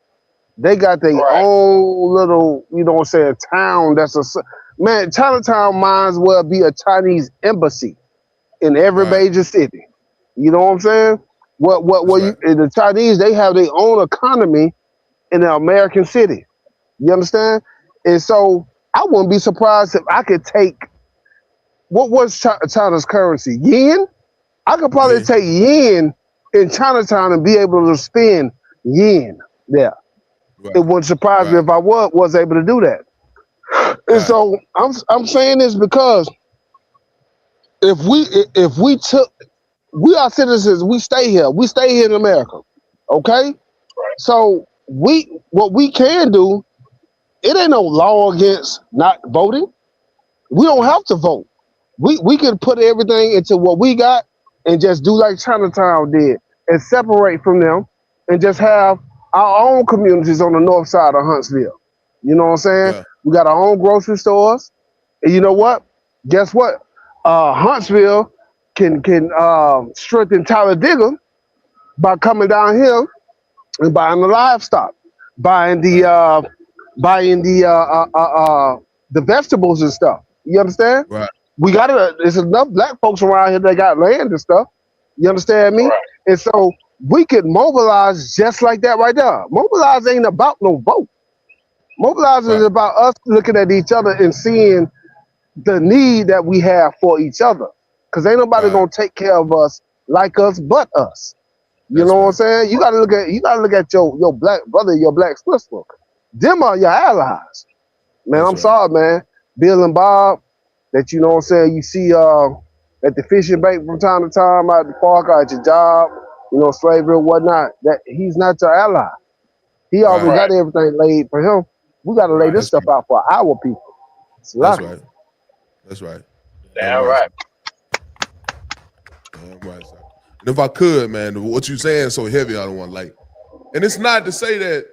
They got their own little, you know what I'm saying, town man, Chinatown might as well be a Chinese embassy in every major city. You know what I'm saying? The Chinese, they have their own economy in an American city. You understand? And so I wouldn't be surprised if I could take, what was China's currency? Yen? I could probably take yen in Chinatown and be able to spend yen there. It wouldn't surprise me if I was able to do that. And so I'm saying this because if we are citizens, we stay here in America, okay? So what we can do, it ain't no law against not voting. We don't have to vote. We can put everything into what we got and just do like Chinatown did and separate from them and just have our own communities on the north side of Huntsville. You know what I'm saying? Yeah. We got our own grocery stores. And you know what? Guess what? Huntsville can strengthen Talladega by coming down here and buying the livestock, buying the vegetables and stuff. You understand? Right. There's enough black folks around here that got land and stuff. You understand me? Right. And so we could mobilize just like that right there. Mobilize ain't about no vote. Mobilize is about us looking at each other and seeing the need that we have for each other. Because ain't nobody gonna take care of us like us but us. You know what I'm saying? You gotta look at your black brother, your black sister. Them are your allies. Man, I'm sorry, man. Bill and Bob, that you know what I'm saying, you see at the fishing bait from time to time out the park or at your job, you know, slavery or whatnot, that he's not your ally. He already got everything laid for him. We got to lay this stuff out for our people. That's right. That's right. Damn right. Damn right, sir. And if I could, man, what you saying so heavy, I don't want like. And it's not to say that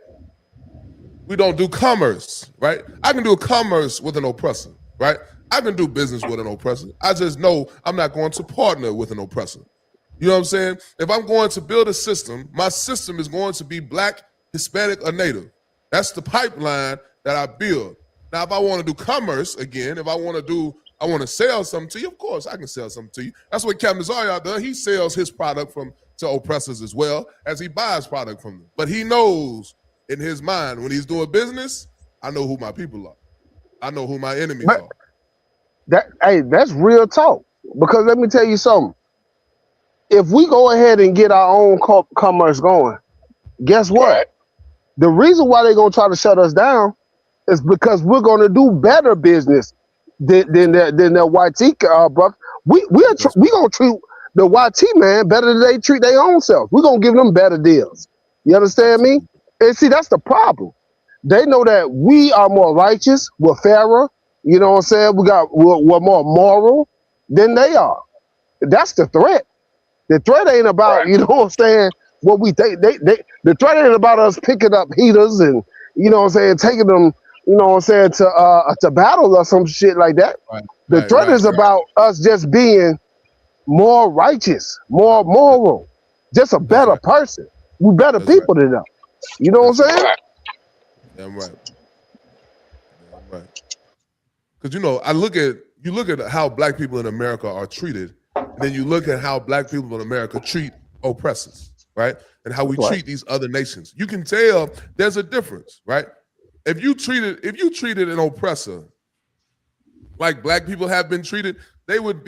we don't do commerce, right? I can do a commerce with an oppressor, right? I can do business with an oppressor. I just know I'm not going to partner with an oppressor. You know what I'm saying? If I'm going to build a system, my system is going to be black, Hispanic, or Native. That's the pipeline that I build. Now, if I want to do commerce again, if I want to sell something to you, of course I can sell something to you. That's what Captain Zarya does. He sells his product to oppressors as well as he buys product from them. But he knows in his mind when he's doing business, I know who my people are. I know who my enemies are. That's real talk. Because let me tell you something. If we go ahead and get our own commerce going, guess what? Right. The reason why they're going to try to shut us down is because we're going to do better business than that YT brother. We gonna treat the YT man better than they treat their own self. We're gonna give them better deals. You understand me? And see, that's the problem. They know that we are more righteous, we're fairer, you know what I'm saying? We're more moral than they are. That's the threat. The threat ain't about, you know what I'm saying, what we think. The threat ain't about us picking up heaters and, you know what I'm saying, taking them, you know what I'm saying, to battle or some shit like that. The threat is about us just being more righteous, more moral, just a better person. We better people than them. You know what I'm saying? Damn right. Damn right. Because you look at how black people in America are treated, and then you look at how black people in America treat oppressors, right? And how we treat these other nations. You can tell there's a difference, right? If you treated an oppressor like black people have been treated, they would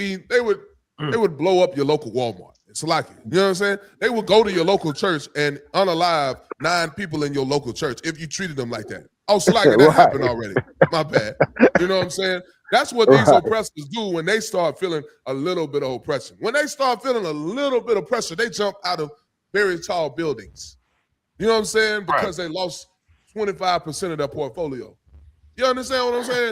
blow up your local Walmart. It's like it. You know what I'm saying? They would go to your local church and unalive 9 people in your local church if you treated them like that. Oh, Slacker, that happened already. My bad. You know what I'm saying? That's what these oppressors do when they start feeling a little bit of oppression. When they start feeling a little bit of pressure, they jump out of very tall buildings. You know what I'm saying? Because they lost 25% of their portfolio. You understand what I'm saying?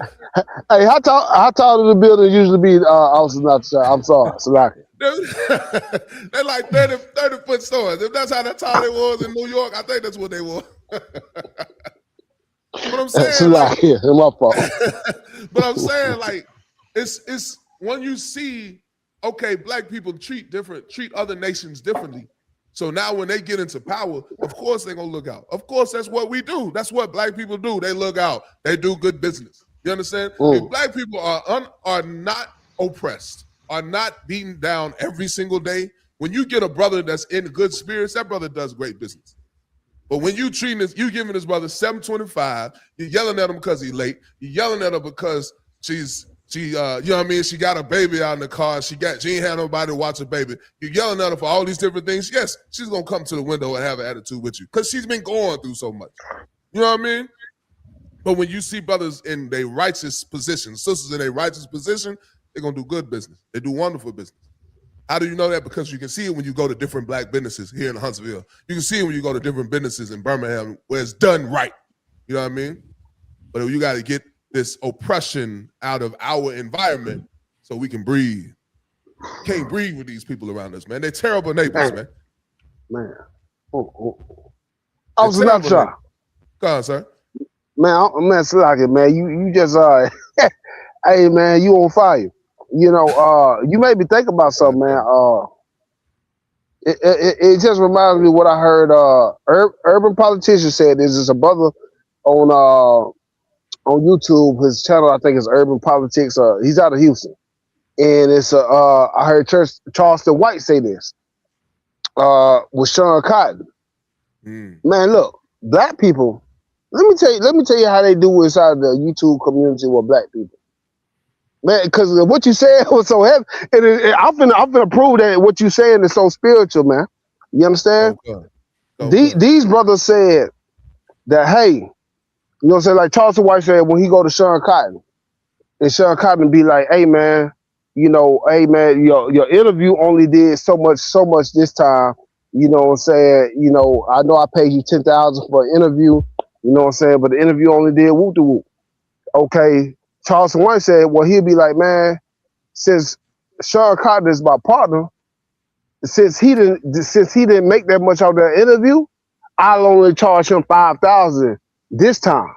Hey, how tall do the buildings usually be, Austin? I'm sorry, Salaki. They're like 30-foot stores. If that's how tall they was in New York, I think that's what they were. But I'm saying, like, my fault. But I'm saying, like, it's when you see, okay, black people treat other nations differently. So now when they get into power, of course they're gonna look out. Of course, that's what we do. That's what black people do. They look out. They do good business. You understand? If black people are not oppressed, are not beaten down every single day, when you get a brother that's in good spirits, that brother does great business. But when you giving this brother $7.25, you're yelling at him because he's late. You're yelling at her because she you know what I mean? She got a baby out in the car. She ain't had nobody to watch her baby. You're yelling at her for all these different things. Yes, she's gonna come to the window and have an attitude with you because she's been going through so much. You know what I mean? But when you see brothers in their righteous position, sisters in a righteous position, they're gonna do good business. They do wonderful business. How do you know that? Because you can see it when you go to different black businesses here in Huntsville. You can see it when you go to different businesses in Birmingham where it's done right. You know what I mean? But you got to get this oppression out of our environment so we can breathe. Can't breathe with these people around us, man. They're terrible neighbors, man. Man. I was not sure. Go on, sir. Man, Slaki, man, you just hey man, you on fire. You know, you made me think about something, man. It just reminds me of what I heard urban politicians said. There's just a brother on YouTube. His channel, I think, is Urban Politics. He's out of Houston, and it's I heard Charleston White say this with Sean Cotton. Man, look, black people. Let me tell you how they do inside the YouTube community with black people. Man, because what you said was so heavy, and I'm finna prove that what you saying is so spiritual, man. You understand? These brothers said that, hey, you know what I'm saying? Like Charleston White said when he go to Sean Cotton, and Sean Cotton be like, hey man, you know, hey man, your interview only did so much this time. You know what I'm saying? You know, I know I paid you $10,000 for an interview. You know what I'm saying? But the interview only did whoop de whoop. Okay. Charleston White said, well, he'd be like, man, since Sean Cotton is my partner, since he didn't make that much out of that interview, I'll only charge him $5,000 this time.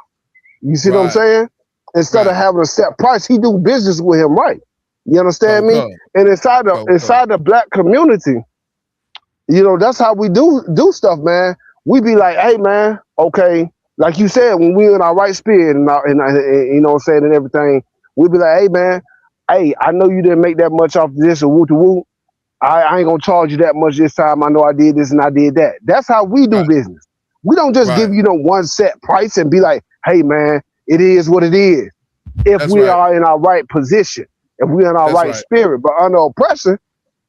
You see what I'm saying? Instead of having a set price, he do business with him, right? You understand me? And inside the black community, you know, that's how we do stuff, man. We be like, hey, man, okay. Like you said, when we in our right spirit and you know what I'm saying, and everything, we be like, hey man, hey, I know you didn't make that much off this or woo. I ain't gonna charge you that much this time. I know I did this and I did that. That's how we do business. We don't just give you one set price and be like, hey man, it is what it is. If we are in our right position, if we're in our right spirit, but under oppression,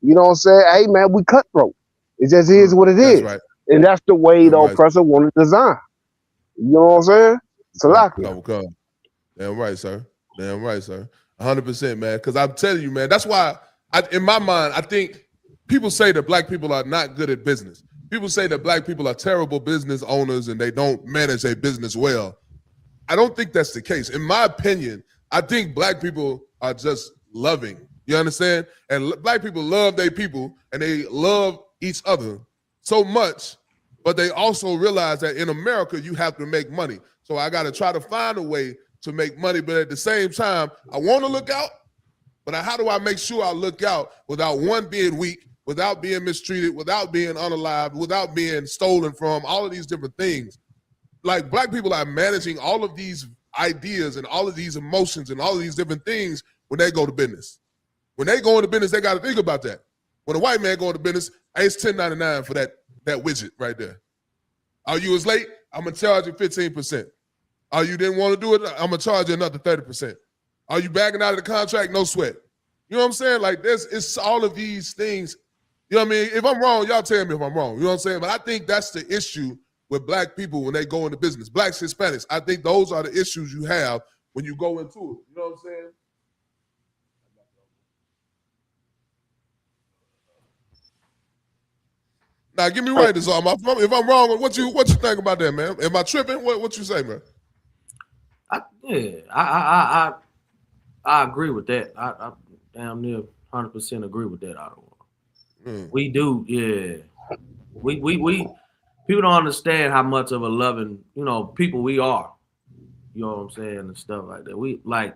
you know what I'm saying? Hey man, we cutthroat. It just is what it is. And that's the way the oppressor wanted to design. You know what I'm saying? Salaki. Damn right, sir. Damn right, sir. 100%, man. Because I'm telling you, man, that's why in my mind, I think people say that black people are not good at business. People say that black people are terrible business owners and they don't manage a business well. I don't think that's the case. In my opinion, I think black people are just loving. You understand? And black people love their people and they love each other so much, but they also realize that in America, you have to make money. So I got to try to find a way to make money. But at the same time, I want to look out, but how do I make sure I look out without one being weak, without being mistreated, without being unalived, without being stolen from, all of these different things. Like black people are managing all of these ideas and all of these emotions and all of these different things when they go to business. When they go into business, they got to think about that. When a white man go into business, it's $10.99 for that widget right there. Are you as late? I'm going to charge you 15%. Are you didn't want to do it? I'm going to charge you another 30%. Are you backing out of the contract? No sweat. You know what I'm saying? Like it's all of these things. You know what I mean? If I'm wrong, y'all tell me if I'm wrong. You know what I'm saying? But I think that's the issue with black people when they go into business. Blacks, Hispanics. I think those are the issues you have when you go into it. You know what I'm saying? Now, get me right, this all. If I'm wrong, what you think about that, man? Am I tripping? What you say, man? I agree with that. I damn near 100% agree with that. We do, yeah. We people don't understand how much of a loving, people we are. You know what I'm saying, and stuff like that. We like.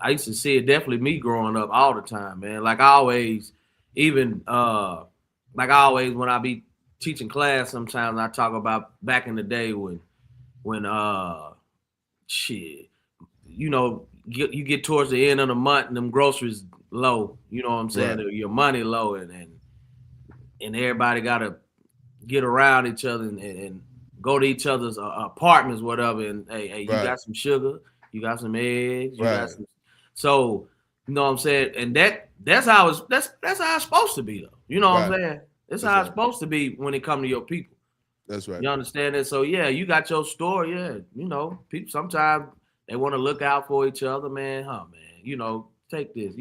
I used to see it, definitely me growing up all the time, man. Like I always, even when I be teaching class, sometimes I talk about back in the day when you get towards the end of the month and them groceries low, you know what I'm saying? Right. Your money low and everybody gotta get around each other and go to each other's apartments, whatever. And hey, you got some sugar, you got some eggs, you got some. So you know what I'm saying, and that's how it's supposed to be though. You know what I'm saying? That's how it's supposed to be when it comes to your people. That's right. You understand that? So yeah, you got your store. Yeah, people sometimes they want to look out for each other, man. Man, take this.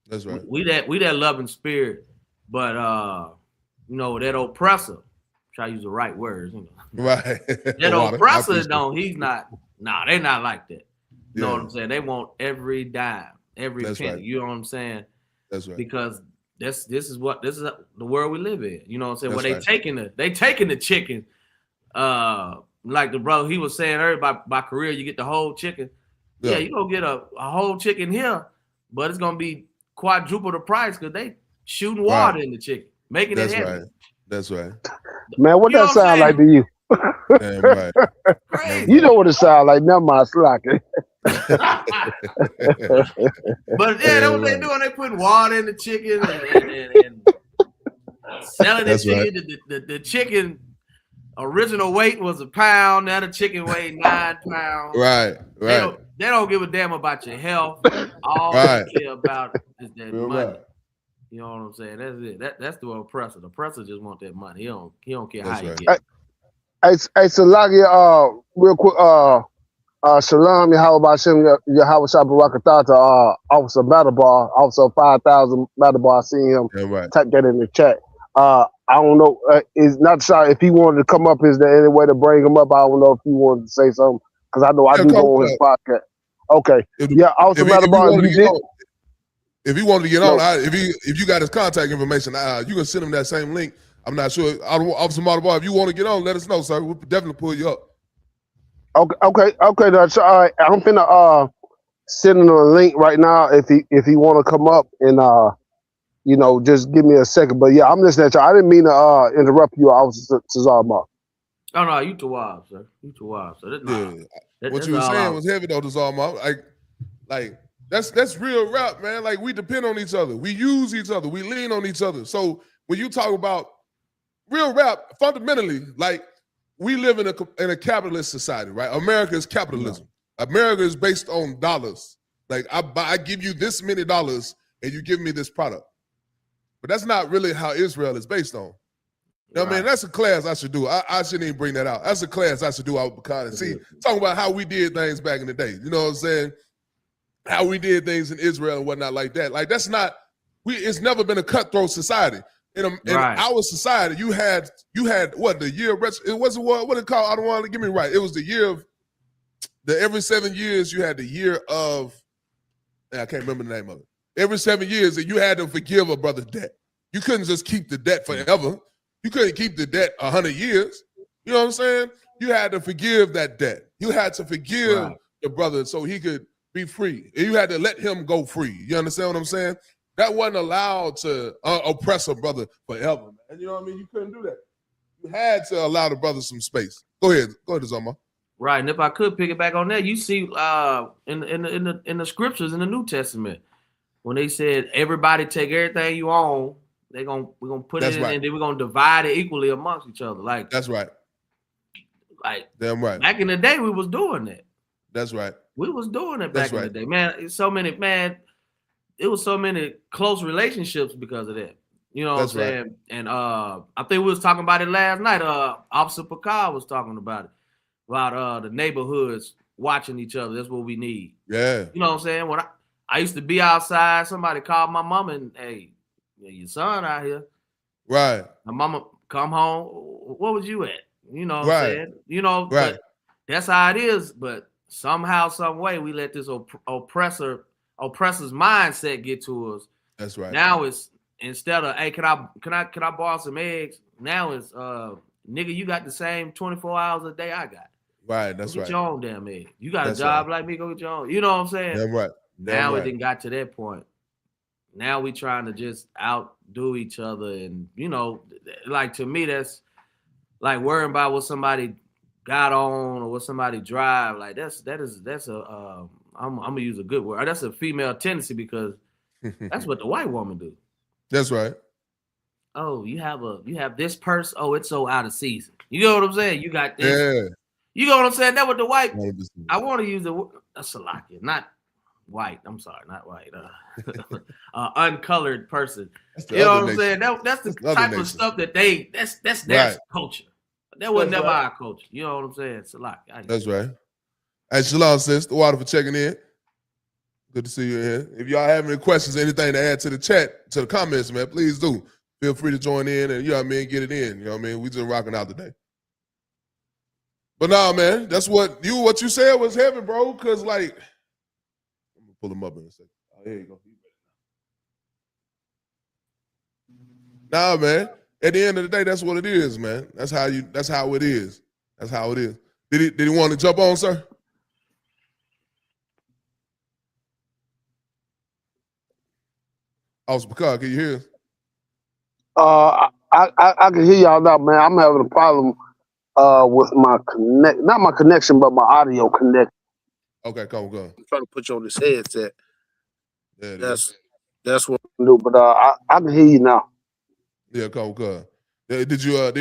That's right. We that loving spirit, but that oppressor. Try to use the right words. Right. That oppressor he's not. Nah, they're not like that. You know what I'm saying? They want every dime, every penny. Right. You know what I'm saying? That's right. Because this is the world we live in. You know what I'm saying? That's when they taking the chicken, like the brother he was saying earlier, by career you get the whole chicken. Yeah, you gonna get a whole chicken here, but it's gonna be quadruple the price because they shooting water in the chicken, making it heavy. Right. That's right. Man, what that sound like to you? Damn right. You know what it sound like? Never mind, slacking. But that's what they doing. They putting water in the chicken and selling the chicken. Right. The chicken original weight was a pound. Now the chicken weighed 9 pounds. Right. They don't give a damn about your health. All they care about is that money. Right. You know what I'm saying? That's it. That's the oppressor. The oppressor just want that money. He don't care how you get it. Hey, Salagi, real quick, Shalom, Yahweh Yahweh Shabbarakatata, Officer Battlebar, Officer 5000 Battlebar, I seen him type that in the chat. I don't know, is not sure if he wanted to come up, is there any way to bring him up? I don't know if he wanted to say something, because I know I do go on his podcast. Okay, Officer Battlebar, you did. If he wanted to get on, if you got his contact information, you can send him that same link. I'm not sure. Officer Battlebar, if you want to get on, let us know, sir. We'll definitely pull you up. Okay. That's all right. I'm finna send him a link right now if he want to come up and just give me a second. But yeah, I'm listening to you. I didn't mean to interrupt you, Officer Tazarma. No, you too wild, sir. You too wild, sir. What you were saying was heavy though, Tazarma. Like that's real rap, man. Like we depend on each other. We use each other. We lean on each other. So when you talk about real rap, fundamentally, like we live in a capitalist society, right? America is capitalism. America is based on dollars. Like I give you this many dollars and you give me this product. But that's not really how Israel is based on. You know what I mean? That's a class I should do. I shouldn't even bring that out. That's a class I should do out with Pecan and see, talking about how we did things back in the day. You know what I'm saying? how we did things in Israel and whatnot like that. Like that's not it's never been a cutthroat society. In our society, you had what the year of it wasn't what it called. I don't want to get me right. It was the year of every 7 years you had the year of I can't remember the name of it. Every 7 years that you had to forgive a brother's debt. You couldn't just keep the debt forever. You couldn't keep the debt 100 years. You know what I'm saying? You had to forgive that debt. You had to forgive the brother so he could be free. And you had to let him go free. You understand what I'm saying? That wasn't allowed to oppress a brother forever, man. You know what I mean? You couldn't do that. You had to allow the brother some space. Go ahead, Zoma. Right, and if I could pick it back on that, you see, in the scriptures in the New Testament, when they said everybody take everything you own, we're gonna put it in, and then we're gonna divide it equally amongst each other. Like that's right. Like damn right. Back in the day, we was doing that. That's right. We was doing it back in the day, man. It was so many close relationships because of that. You know what I'm saying? Right. And I think we was talking about it last night. I.S.U.P.K was talking about it. About the neighborhoods watching each other. That's what we need. Yeah. You know what I'm saying? When I used to be outside, somebody called my mama and, hey, your son out here. Right. My mama come home. What was you at? You know what I'm saying? You know, but that's how it is. But somehow, some way, we let this oppressor's mindset get to us. That's right. Now it's instead of, hey, can I borrow some eggs? Now it's nigga, you got the same 24 hours a day I got. Right, that's go right. Get your own damn egg. You got a job like me, go get your own. You know what I'm saying? Damn right. Now it didn't got to that point. Now we trying to just outdo each other, and you know, like to me, that's like worrying about what somebody got on or what somebody drive. Like that's a I'm gonna use a good word. That's a female tendency because that's what the white woman do. That's right. Oh, you have this purse. Oh, it's so out of season. You know what I'm saying? You got this. Yeah. You know what I'm saying? That with the white. I want to use the Salakia, not white. I'm sorry, not white. Uncolored person. You know what I'm saying? That's the type of stuff that that's their culture. That was never our culture. You know what I'm saying? Salakia. That's right. Hey, Shalom, sis. The water for checking in. Good to see you here. If y'all have any questions, anything to add to the chat, to the comments, man, please do. Feel free to join in and, you know what I mean, get it in. You know what I mean? We just rocking out today. But nah, man, that's what you said was heavy, bro, because, like, I'm going to pull him up in a second. Oh, here you go. Nah, man, at the end of the day, that's what it is, man. That's how it is. That's how it is. Did he want to jump on, sir? I.S.U.P.K, can you hear us? I can hear y'all now, man. I'm having a problem with my not my connection, but my audio connection. Okay, go. I'm trying to put you on this headset. That's what I do, but I can hear you now. Yeah, go. Did you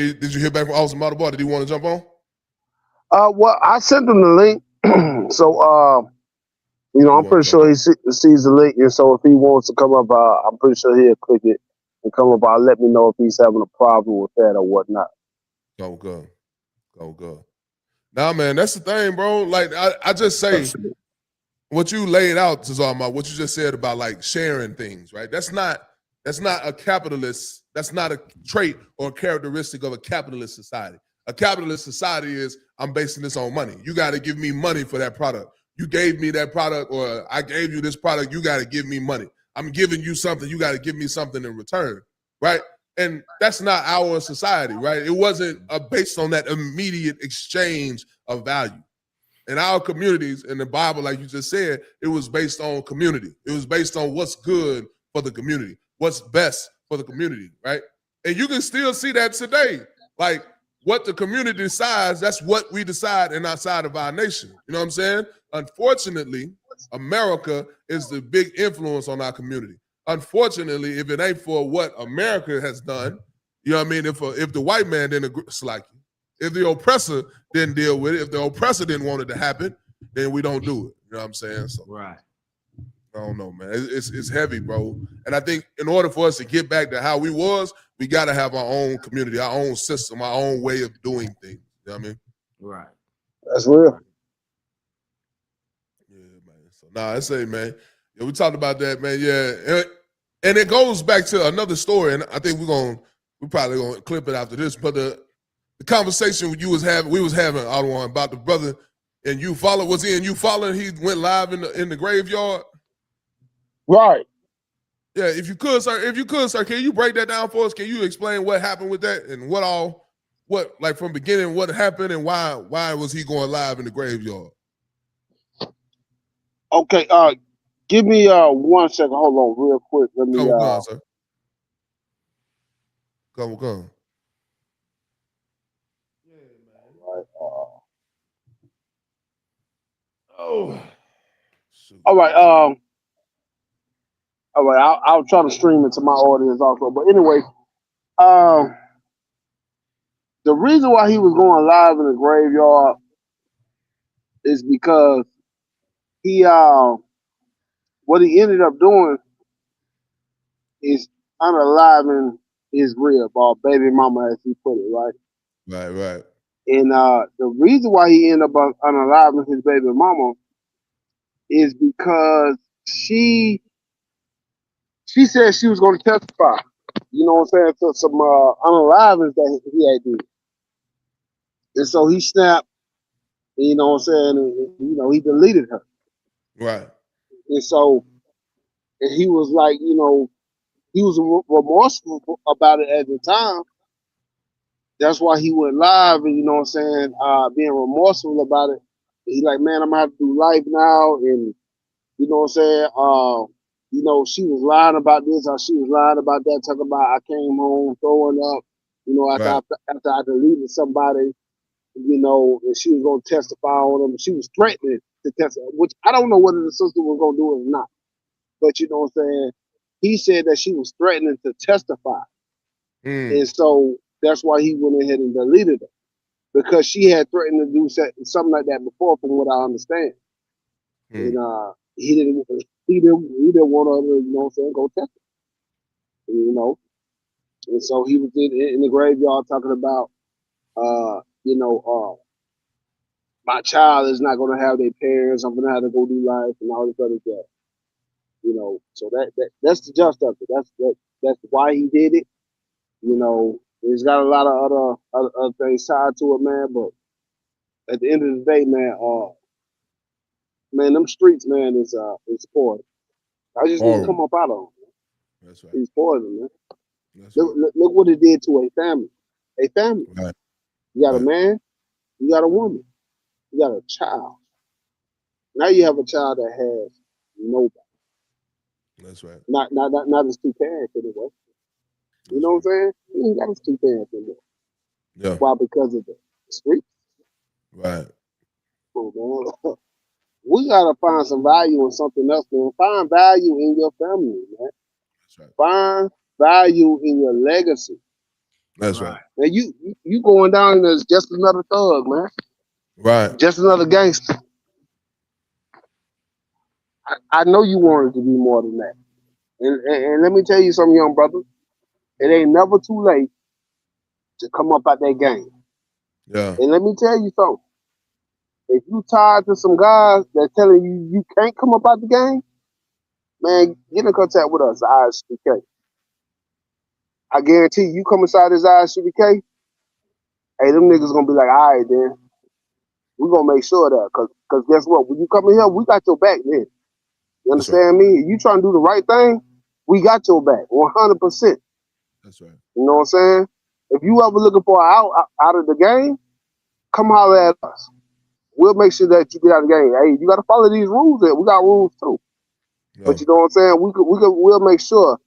hear back from Austin Motorboy? Did he want to jump on? Well, I sent him the link, so you know, I'm pretty sure he sees the link, and so if he wants to come up, I'm pretty sure he'll click it and come up. Let me know if he's having a problem with that or whatnot. Go. Nah, man, that's the thing, bro. Like I just say, what you laid out, Tazama, what you just said about like sharing things, right? That's not a capitalist. That's not a trait or characteristic of a capitalist society. A capitalist society is, I'm basing this on money. You got to give me money for that product. You gave me that product, or I gave you this product. You got to give me money. I'm giving you something. You got to give me something in return, right? And that's not our society, right? It wasn't based on that immediate exchange of value. In our communities, in the Bible, like you just said, it was based on community. It was based on what's good for the community, what's best for the community, right? And you can still see that today. Like, what the community decides, that's what we decide outside of our nation. You know what I'm saying? Unfortunately, America is the big influence on our community. Unfortunately, if it ain't for what America has done, you know what I mean? If the white man didn't agree, if the oppressor didn't deal with it, if the oppressor didn't want it to happen, then we don't do it. You know what I'm saying? So, right. I don't know, man. It's heavy, bro. And I think in order for us to get back to how we was, we got to have our own community, our own system, our own way of doing things. You know what I mean? Right. That's real. Yeah, man. So Nah, I say, man. Yeah, we talked about that, man. Yeah, and it goes back to another story, and I think we're probably gonna clip it after this. But the conversation we was having, Ottawa, about the brother and you follow. Was he in you following? He went live in the graveyard. Right. Yeah, if you could, sir, can you break that down for us? Can you explain what happened with that and what like from beginning, what happened and why was he going live in the graveyard? Okay, give me 1 second. Hold on real quick. Let me Come on, sir. Come. Yeah, man. Oh. All right. All right. I'll try to stream it to my audience also. But anyway, the reason why he was going live in the graveyard is because he what he ended up doing is unaliving his rib or baby mama, as he put it, right? Right. And the reason why he ended up unaliving his baby mama is because she said she was going to testify. You know what I'm saying? To some unalivings that he had did. And so he snapped, you know what I'm saying? And, you know, he deleted her. Right. And so he was like, you know, he was remorseful about it at the time. That's why he went live and, you know what I'm saying, being remorseful about it. He like, man, I'm going to have to do life now. And, you know what I'm saying, you know, she was lying about this or she was lying about that, talking about I came home throwing up, you know, after I deleted somebody, you know, and she was going to testify on him. She was threatening to testify, which I don't know whether the sister was going to do it or not. But, you know what I'm saying, he said that she was threatening to testify. And so that's why he went ahead and deleted her, because she had threatened to do something like that before, from what I understand. And he didn't want her to, you know what I'm saying, go testify. You know, and so he was in the graveyard talking about, you know, my child is not going to have their parents. I'm going to have to go do life and all this other stuff. You know, so that's the gist of it. That's why he did it. You know, he's got a lot of other things tied to it, man. But at the end of the day, man, them streets, man, is poison. I just need to come up out of them. That's right. It's poison, man. Look what it did to a family. A family. Right. You got a man, you got a woman, you got a child. Now you have a child that has nobody. That's right. Not his two parents anyway. You know what I'm saying? He ain't got his two parents anymore. Yeah. Why? Because of the street. Right. Oh, man. We gotta find some value in something else, man. Find value in your family, man. That's right. Find value in your legacy. That's right. Now you going down as just another thug, man. Right. Just another gangster. I know you wanted to be more than that. And let me tell you something, young brother. It ain't never too late to come up out that game. Yeah. And let me tell you something. If you tied to some guys that telling you can't come up out the game, man, get in contact with us, I.S.U.P.K. I guarantee you come inside this I.S.U.P.K, hey, them niggas gonna be like, all right, then. We're gonna make sure of that. Cause guess what? When you come in here, we got your back then. You understand me? If you trying to do the right thing, we got your back 100%. That's right. You know what I'm saying? If you ever looking for an out of the game, come holler at us. We'll make sure that you get out of the game. Hey, you got to follow these rules. We got rules too. Yeah. But you know what I'm saying? We'll make sure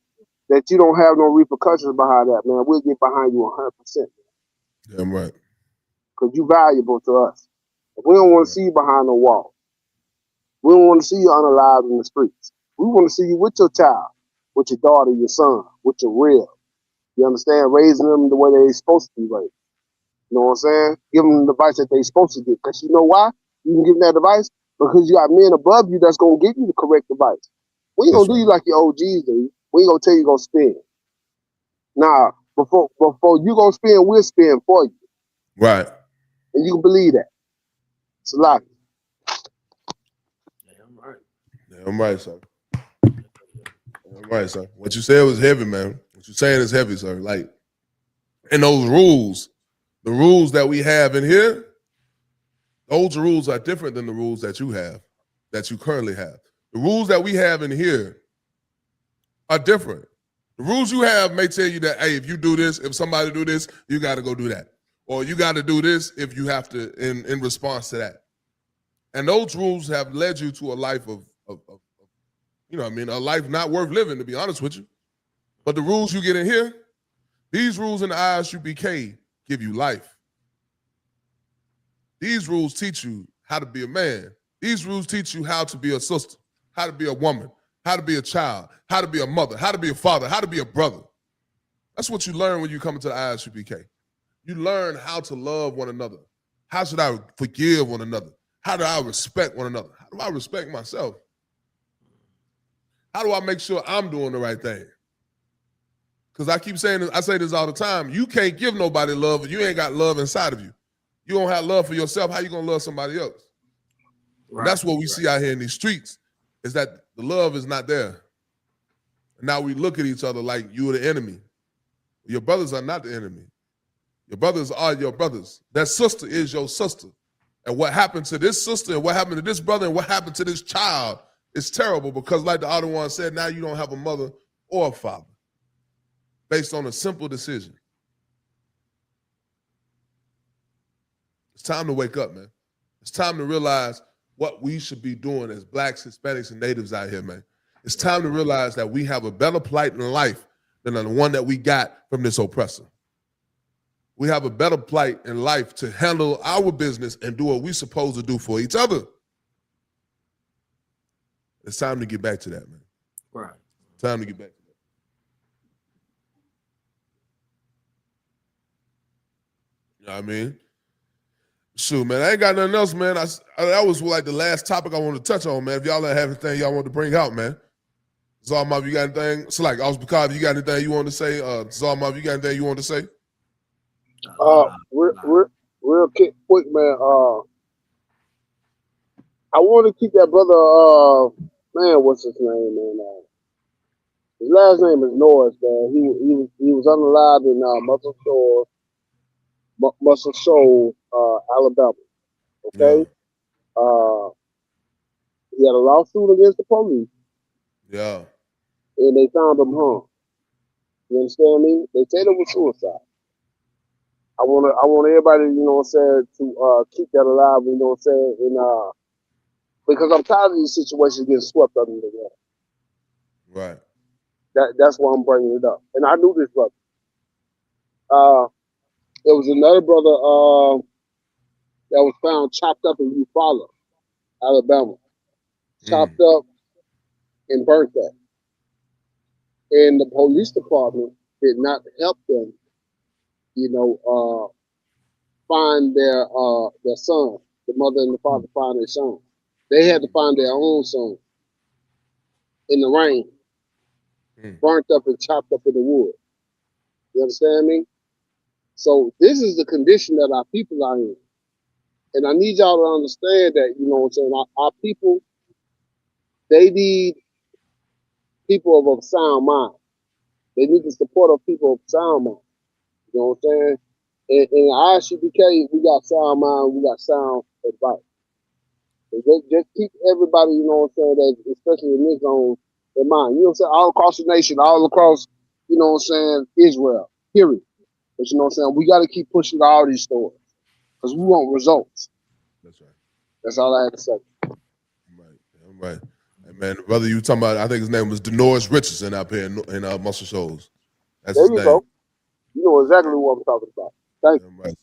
that you don't have no repercussions behind that, man. We'll get behind you 100%. Damn right. Because you valuable to us. We don't want to see you behind the wall. We don't want to see you unalived in the streets. We want to see you with your child, with your daughter, your son, with your real. You understand? Raising them the way they're supposed to be raised. You know what I'm saying? Give them the advice that they're supposed to get. Because you know why? You can give them that advice? Because you got men above you that's going to give you the correct advice. We ain't going to do you like your OGs do. We ain't going to tell you go spin. Nah, before you go spin, we'll spin for you. Right. And you can believe that. It's a lot. Damn right. I'm right, sir. I'm right, sir. What you said was heavy, man. What you saying is heavy, sir. Like, and those rules, the rules that we have in here, those rules are different than the rules that you have, that you currently have. The rules that we have in here are different. The rules you have may tell you that, hey, if you do this, if somebody do this, you got to go do that. Or you got to do this if you have to in response to that. And those rules have led you to a life of you know what I mean, a life not worth living, to be honest with you. But the rules you get in here, these rules in the I.S.U.P.K give you life. These rules teach you how to be a man. These rules teach you how to be a sister, how to be a woman, how to be a child, how to be a mother, how to be a father, how to be a brother. That's what you learn when you come into the I.S.U.P.K. You learn how to love one another. How should I forgive one another? How do I respect one another? How do I respect myself? How do I make sure I'm doing the right thing? Because I keep saying this, I say this all the time. You can't give nobody love if you ain't got love inside of you. You don't have love for yourself. How you gonna love somebody else? Right. And that's what we see out here in these streets, is that the love is not there. And now we look at each other like you're the enemy. Your brothers are not the enemy. Your brothers are your brothers. That sister is your sister. And what happened to this sister and what happened to this brother and what happened to this child is terrible, because like the other one said, now you don't have a mother or a father based on a simple decision. It's time to wake up, man. It's time to realize what we should be doing as Blacks, Hispanics, and Natives out here, man. It's time to realize that we have a better plight in life than the one that we got from this oppressor. We have a better plight in life to handle our business and do what we're supposed to do for each other. It's time to get back to that, man. Right. Time to get back to that. You know what I mean? Shoot, man, I ain't got nothing else, man. That was like the last topic I wanted to touch on, man. If y'all don't have anything y'all want to bring out, man. Zalma, you got anything? So like, I.S.U.P.K, you got anything you want to say? Zalma, you got anything you want to say? Real quick, man. I want to keep that brother. Man, what's his name, man? His last name is Norris, man. He was unalive in Muscle Shoals, Alabama. Okay. Yeah. He had a lawsuit against the police. Yeah. And they found him hung. You understand me? They said it was suicide. I want everybody, you know what I'm saying, to keep that alive, you know what I'm saying, and because I'm tired of these situations getting swept under the rug. Right. That's why I'm bringing it up. And I knew this brother. There was another brother that was found chopped up in Eufaula, Alabama. Chopped up and burnt up. And the police department did not help them, you know, find their son. The mother and the father find their son. They had to find their own son in the rain, burnt up and chopped up in the wood. You understand me? So this is the condition that our people are in. And I need y'all to understand that, you know what I'm saying, our people, they need people of a sound mind. They need the support of people of sound mind. You know what I'm saying? In I.S.U.P.K, we got sound mind, we got sound advice. So just keep everybody, you know what I'm saying, that, especially in this zone, in mind. You know what I'm saying? All across the nation, all across, you know what I'm saying, Israel, period. But you know what I'm saying? We got to keep pushing all these stories because we want results. That's right. That's all I had to say. Right. Hey, man, the brother you talking about, I think his name was Denoris Richardson up here in Muscle Shoals. That's his name. Go. You know exactly what I'm talking about. Thank you. Right.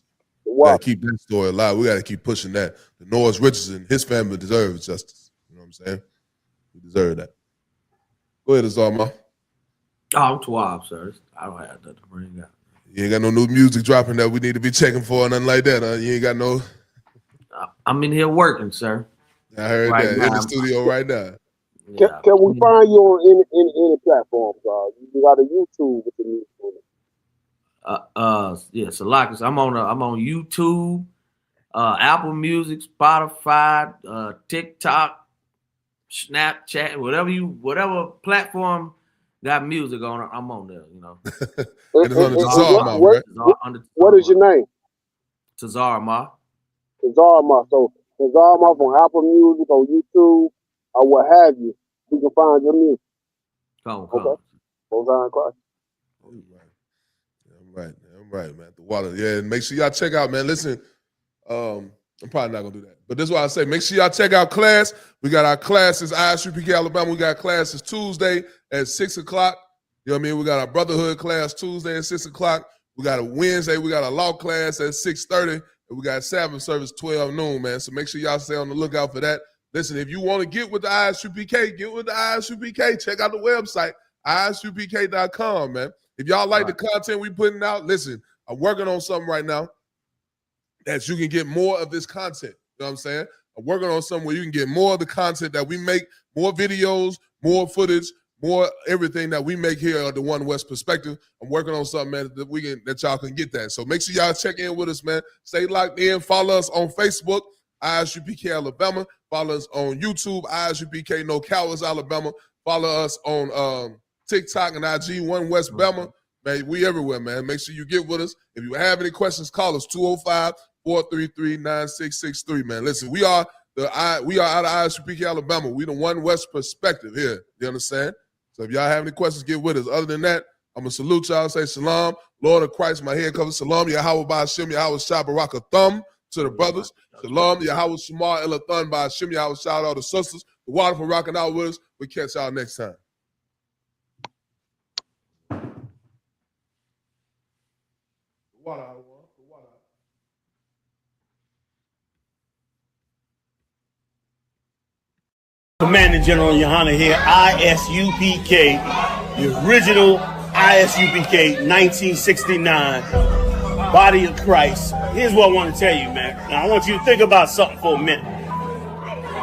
We got to keep that story alive. We got to keep pushing that. Denoris Richardson, his family deserves justice. You know what I'm saying? We deserve that. Go ahead, Azarma. Oh, I'm too wild, sir. I don't have nothing to bring out. You ain't got no new music dropping that we need to be checking for or nothing like that, huh? You ain't got no... I'm in here working, sir. I heard right that. Now. In the studio right now. Yeah. Can we find you on any platforms? You got a YouTube with the music on it. Yeah, Salakis. I'm on YouTube, Apple Music, Spotify, TikTok, Snapchat, whatever platform got music on it, I'm on there, you know. And it's under Tazar Ma, right? What is your name? Tazar Ma. Tazar Ma. So Tazar Ma from Apple Music or YouTube or what have you. You can find your music. Okay. I'm right, man. The water. Yeah, and make sure y'all check out, man. Listen, I'm probably not gonna do that. But this is why I say make sure y'all check out class. We got our classes, I.S.U.P.K. Alabama. We got classes Tuesday at 6 o'clock. You know what I mean? We got our brotherhood class Tuesday at 6 o'clock. We got a Wednesday, we got a law class at 6:30. And we got Sabbath service 12 noon, man. So make sure y'all stay on the lookout for that. Listen, if you want to get with the I.S.U.P.K., get with the I.S.U.P.K. Check out the website, ISUPK.com, man. If y'all like the content we putting out, listen, I'm working on something right now that you can get more of this content. You know what I'm saying? I'm working on something where you can get more of the content that we make, more videos, more footage, more everything that we make here at the One West Perspective. I'm working on something, man, that y'all can get that. So make sure y'all check in with us, man. Stay locked in. Follow us on Facebook, I.S.U.P.K. Alabama. Follow us on YouTube, I.S.U.P.K. No Cowards Alabama. Follow us on TikTok and IG, One West Bama. Man, we everywhere, man. Make sure you get with us. If you have any questions, call us 205-433-9663, man. Listen, we are out of I.S.U.P.K. Alabama. We the One West Perspective here. You understand? So if y'all have any questions, get with us. Other than that, I'm going to salute y'all, say shalom. Lord of Christ, my head covers shalom. Yahweh by Hashem, Yahweh Shah Baraka Thumb to the brothers. Shalom, Yahweh Shamar Elathon by Hashem, Yahweh shout out the sisters. The water for rocking out with us. We'll catch y'all next time. Commanding General YAHANNA here, I.S.U.P.K, the original I.S.U.P.K, 1969, body of Christ. Here's what I want to tell you, man. Now, I want you to think about something for a minute.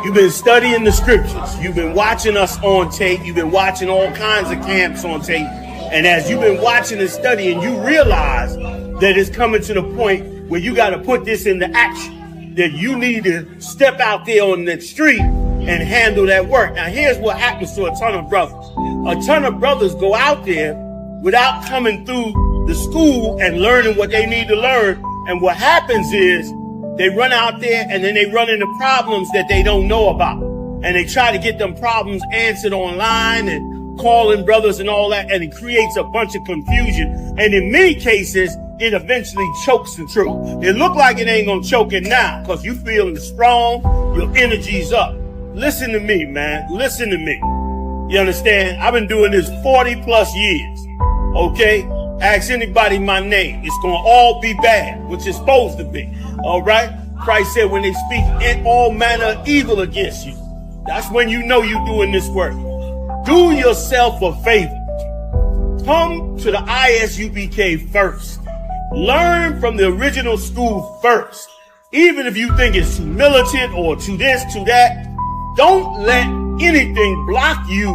You've been studying the scriptures. You've been watching us on tape. You've been watching all kinds of camps on tape. And as you've been watching and studying, you realize that it's coming to the point where you got to put this into action, that you need to step out there on the street and handle that work. Now, here's what happens to a ton of brothers. A ton of brothers go out there without coming through the school and learning what they need to learn. And what happens is they run out there and then they run into problems that they don't know about. And they try to get them problems answered online and calling brothers and all that. And it creates a bunch of confusion. And in many cases, it eventually chokes the truth. It look like it ain't gonna choke it now because you feeling strong, your energy's up. Listen to me, man. Listen to me. You understand? I've been doing this 40 plus years. Okay? Ask anybody my name. It's going to all be bad, which it's supposed to be. All right? Christ said when they speak all manner of evil against you, that's when you know you're doing this work. Do yourself a favor. Come to the I.S.U.P.K. first. Learn from the original school first. Even if you think it's too militant or too this, too that, don't let anything block you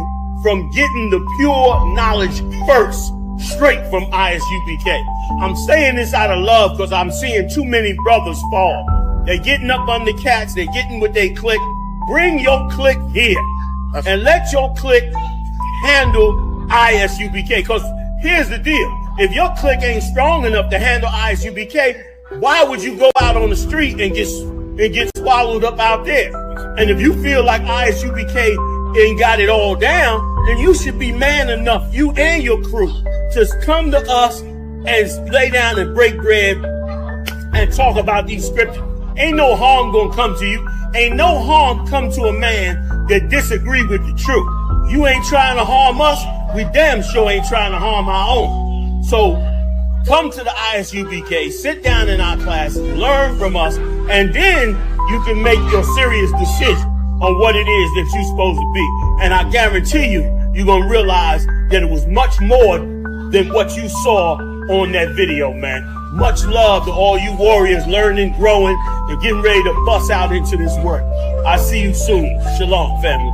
from getting the pure knowledge first, straight from I.S.U.P.K. I'm saying this out of love because I'm seeing too many brothers fall. They're getting up on the cats. They're getting what they click. Bring your click here and let your click handle I.S.U.P.K. Because here's the deal. If your click ain't strong enough to handle I.S.U.P.K, why would you go out on the street and get swallowed up out there? And if you feel like I.S.U.P.K ain't got it all down, then you should be man enough, you and your crew, to come to us and lay down and break bread and talk about these scriptures. Ain't no harm gonna come to you. Ain't no harm come to a man that disagree with the truth. You ain't trying to harm us. We damn sure ain't trying to harm our own. So come to the I.S.U.P.K, sit down in our classes, learn from us, and then you can make your serious decision on what it is that you're supposed to be. And I guarantee you, you're going to realize that it was much more than what you saw on that video, man. Much love to all you warriors learning, growing, and getting ready to bust out into this work. I see you soon. Shalom, family.